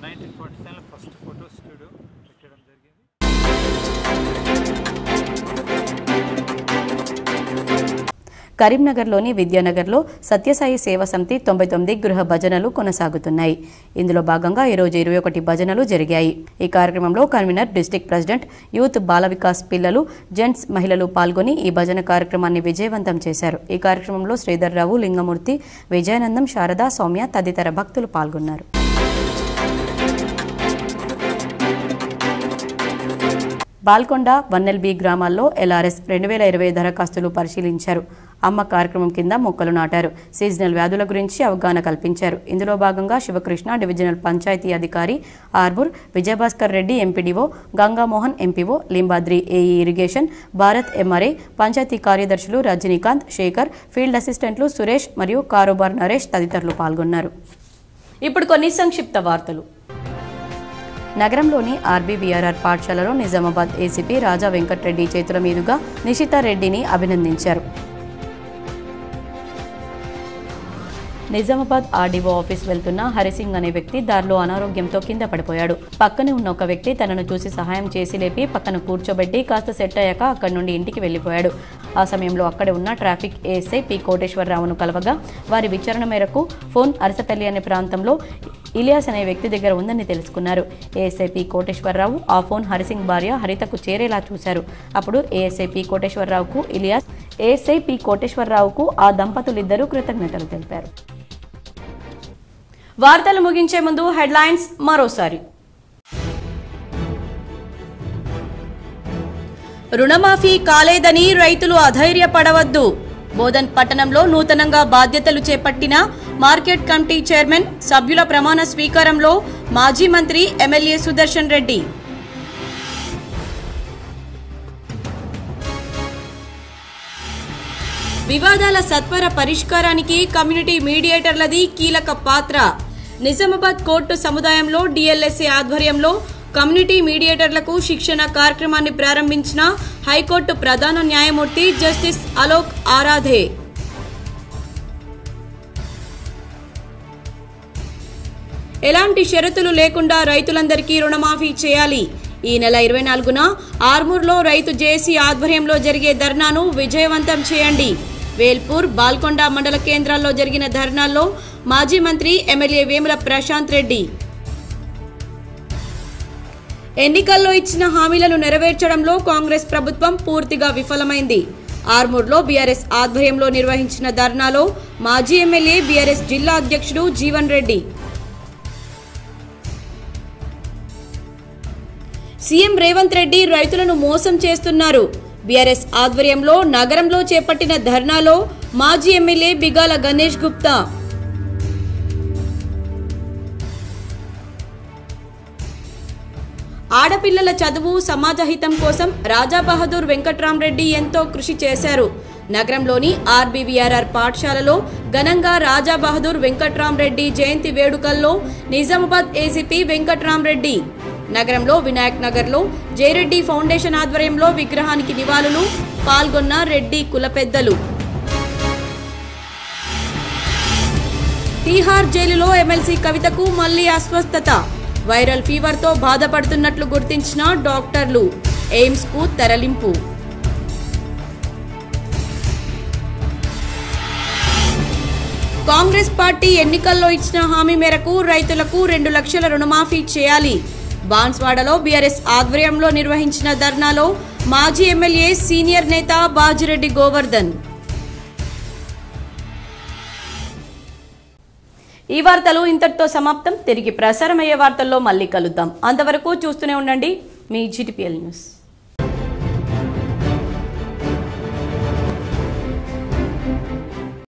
1947 ఫస్ట్ ఫోటో స్టూడియో పెట్టడం జరిగింది. కరీంనగర్లోని విద్యానగర్లో సత్యసాయి సేవా సమితి 99 గృహ భజనలు కొనసాగుతున్నాయి. ఇందులో భాగంగా ఈరోజు 21 భజనలు జరిగాయి. ఈ కార్యక్రమంలో convener, district president, youth, Bala Vikas పిల్లలు, జెంట్స్, మహిళలు పాల్గొని ఈ భజన కార్యక్రమాన్ని విజయవంతం చేశారు. ఈ కార్యక్రమంలో శ్రీధర్రావు, లింగమూర్తి, విజయానందం, శారద, సౌమ్య తదితర భక్తులు పాల్గొన్నారు. బాల్కొండ, వన్నెల్బీ గ్రామాల్లో LRS 2020 దరఖాస్తులు పరిశీలించారు. అమ్మ కార్యక్రమం కింద మొక్కలు నాటారు. సీజనల్ వ్యాధుల గురించి అవగాహన కల్పించారు. ఇందులో భాగంగా శివకృష్ణ, డివిజనల్ పంచాయతీ అధికారి Armoor, Vijayabhaskar Reddy MPDO, Gangamohan MPO, Limbadri AE irrigation, Bharath MRA, panchayat కార్యదర్శులు రజనీకాంత్, శేఖర్, ఫీల్డ్ అసిస్టెంట్లు సురేష్ మరియు కారోబార్ నరేష్ తదితరులు పాల్గొన్నారు. ఇప్పుడు కొన్ని సంక్షిప్త వార్తలు. నగరంలోని ఆర్బీవీఆర్ఆర్ పాఠశాలలో నిజామాబాద్ ఏసీపీ రాజా వెంకట్రెడ్డి చేతుల మీదుగా నిషితా రెడ్డిని అభినందించారు. నిజామాబాద్ ఆర్డీఓ ఆఫీస్ వెళ్తున్న హరిసింగ్ అనే వ్యక్తి దారిలో అనారోగ్యంతో కింద పడిపోయాడు. పక్కనే ఉన్న ఒక వ్యక్తి తనను చూసి సహాయం చేసి లేపి పక్కన కూర్చోబెట్టి కాస్త సెట్ అయ్యాక అక్కడి నుండి ఇంటికి వెళ్లిపోయాడు. ఆ సమయంలో అక్కడే ఉన్న ట్రాఫిక్ ఏఎస్ఐ పి కోటేశ్వరరావును కలవగా వారి విచారణ మేరకు ఫోన్ అరసపల్లి అనే ప్రాంతంలో ఇలియాస్ అనే వ్యక్తి దగ్గర ఉందని తెలుసుకున్నారు. ఏఎస్ఐ పి కోటేశ్వరరావు ఆ ఫోన్ హరిసింగ్ భార్య హరితకు చేరేలా చూశారు. అప్పుడు ఏఎస్ఐ పి కోటేశ్వరరావుకు ఆ దంపతులిద్దరూ కృతజ్ఞతలు తెలిపారు. వార్తలు ముగించే ముందు హెడ్లైన్స్ మరోసారి. రుణమాఫీ కాలేదని రైతులు అధైర్యపడవద్దు. బోధన్ పట్టణంలో నూతనంగా బాధ్యతలు చేపట్టిన మార్కెట్ కమిటీ చైర్మన్, సభ్యుల ప్రమాణ స్వీకారంలో మాజీ మంత్రి ఎమ్మెల్యే సుదర్శన్ రెడ్డి. వివాదాల సత్వర పరిష్కారానికి కమ్యూనిటీ మీడియేటర్లది కీలక పాత్ర. నిజామాబాద్ కోర్టు సముదాయంలో డిఎల్ఎస్ఏ ఆధ్వర్యంలో కమ్యూనిటీ మీడియేటర్లకు శిక్షణ కార్యక్రమాన్ని ప్రారంభించిన హైకోర్టు ప్రధాన న్యాయమూర్తి జస్టిస్ అలోక్ ఆరాధే. ఎలాంటి షరతులు లేకుండా రైతులందరికీ రుణమాఫీ చేయాలి. ఈ నెల 24న ఆర్మూర్లో రైతు జేఏసీ ఆధ్వర్యంలో జరిగే ధర్నాను విజయవంతం చేయండి. వేల్పూర్, బాల్కొండ మండల కేంద్రాల్లో జరిగిన ధర్నాల్లో మాజీ మంత్రి ఎమ్మెల్యే వేముల ప్రశాంత్ రెడ్డి. ఎన్నికల్లో ఇచ్చిన హామీలను నెరవేర్చడంలో కాంగ్రెస్ ప్రభుత్వం పూర్తిగా విఫలమైంది. ఆర్మూర్లో బీఆర్ఎస్ ఆధ్వర్యంలో నిర్వహించిన ధర్నాలో మాజీ ఎమ్మెల్యే బీఆర్ఎస్ జిల్లా అధ్యక్షుడు జీవన్ రెడ్డి. సీఎం రేవంత్ రెడ్డి రైతులను మోసం చేస్తున్నారు. బీఆర్ఎస్ ఆధ్వర్యంలో నగరంలో చేపట్టిన ధర్నాలో మాజీ ఎమ్మెల్యే బిగాల గణేష్ గుప్తా. ఆడపిల్లల చదువు, సమాజహితం కోసం రాజా బహదూర్ వెంకట్రామరెడ్డి ఎంతో కృషి చేశారు. నగరంలోని ఆర్బీవీఆర్ఆర్ పాఠశాలలో ఘనంగా రాజా బహదూర్ వెంకట్రామరెడ్డి జయంతి వేడుకల్లో నిజామాబాద్ ఏసీపీ వెంకట్రామరెడ్డి. నగరంలో వినాయక్ నగర్లో జయరెడ్డి ఫౌండేషన్ ఆధ్వర్యంలో విగ్రహానికి నివాళులు, పాల్గొన్న రెడ్డి కుల పెద్దలు. తీహార్ జైలులో ఎమ్మెల్సీ కవితకు మళ్లీ అస్వస్థత. వైరల్ ఫీవర్తో బాధపడుతున్నట్లు గుర్తించిన డాక్టర్లు. ఎయిమ్స్ కు తరలింపు. కాంగ్రెస్ పార్టీ ఎన్నికల్లో ఇచ్చిన హామీ మేరకు రైతులకు 2 లక్షల రుణమాఫీ చేయాలి. బాన్స్వాడలో బీఆర్ఎస్ ఆధ్వర్యంలో నిర్వహించిన ధర్నాలో మాజీ ఎమ్మెల్యే సీనియర్ నేత బాజిరెడ్డి గోవర్ధన్. ఈ వార్తలు ఇంతటితో సమాప్తం. తిరిగి ప్రసారమయ్యే వార్తల్లో మళ్ళీ కలుద్దాం. అంతవరకు చూస్తూనే ఉండండి మీ GTPL న్యూస్.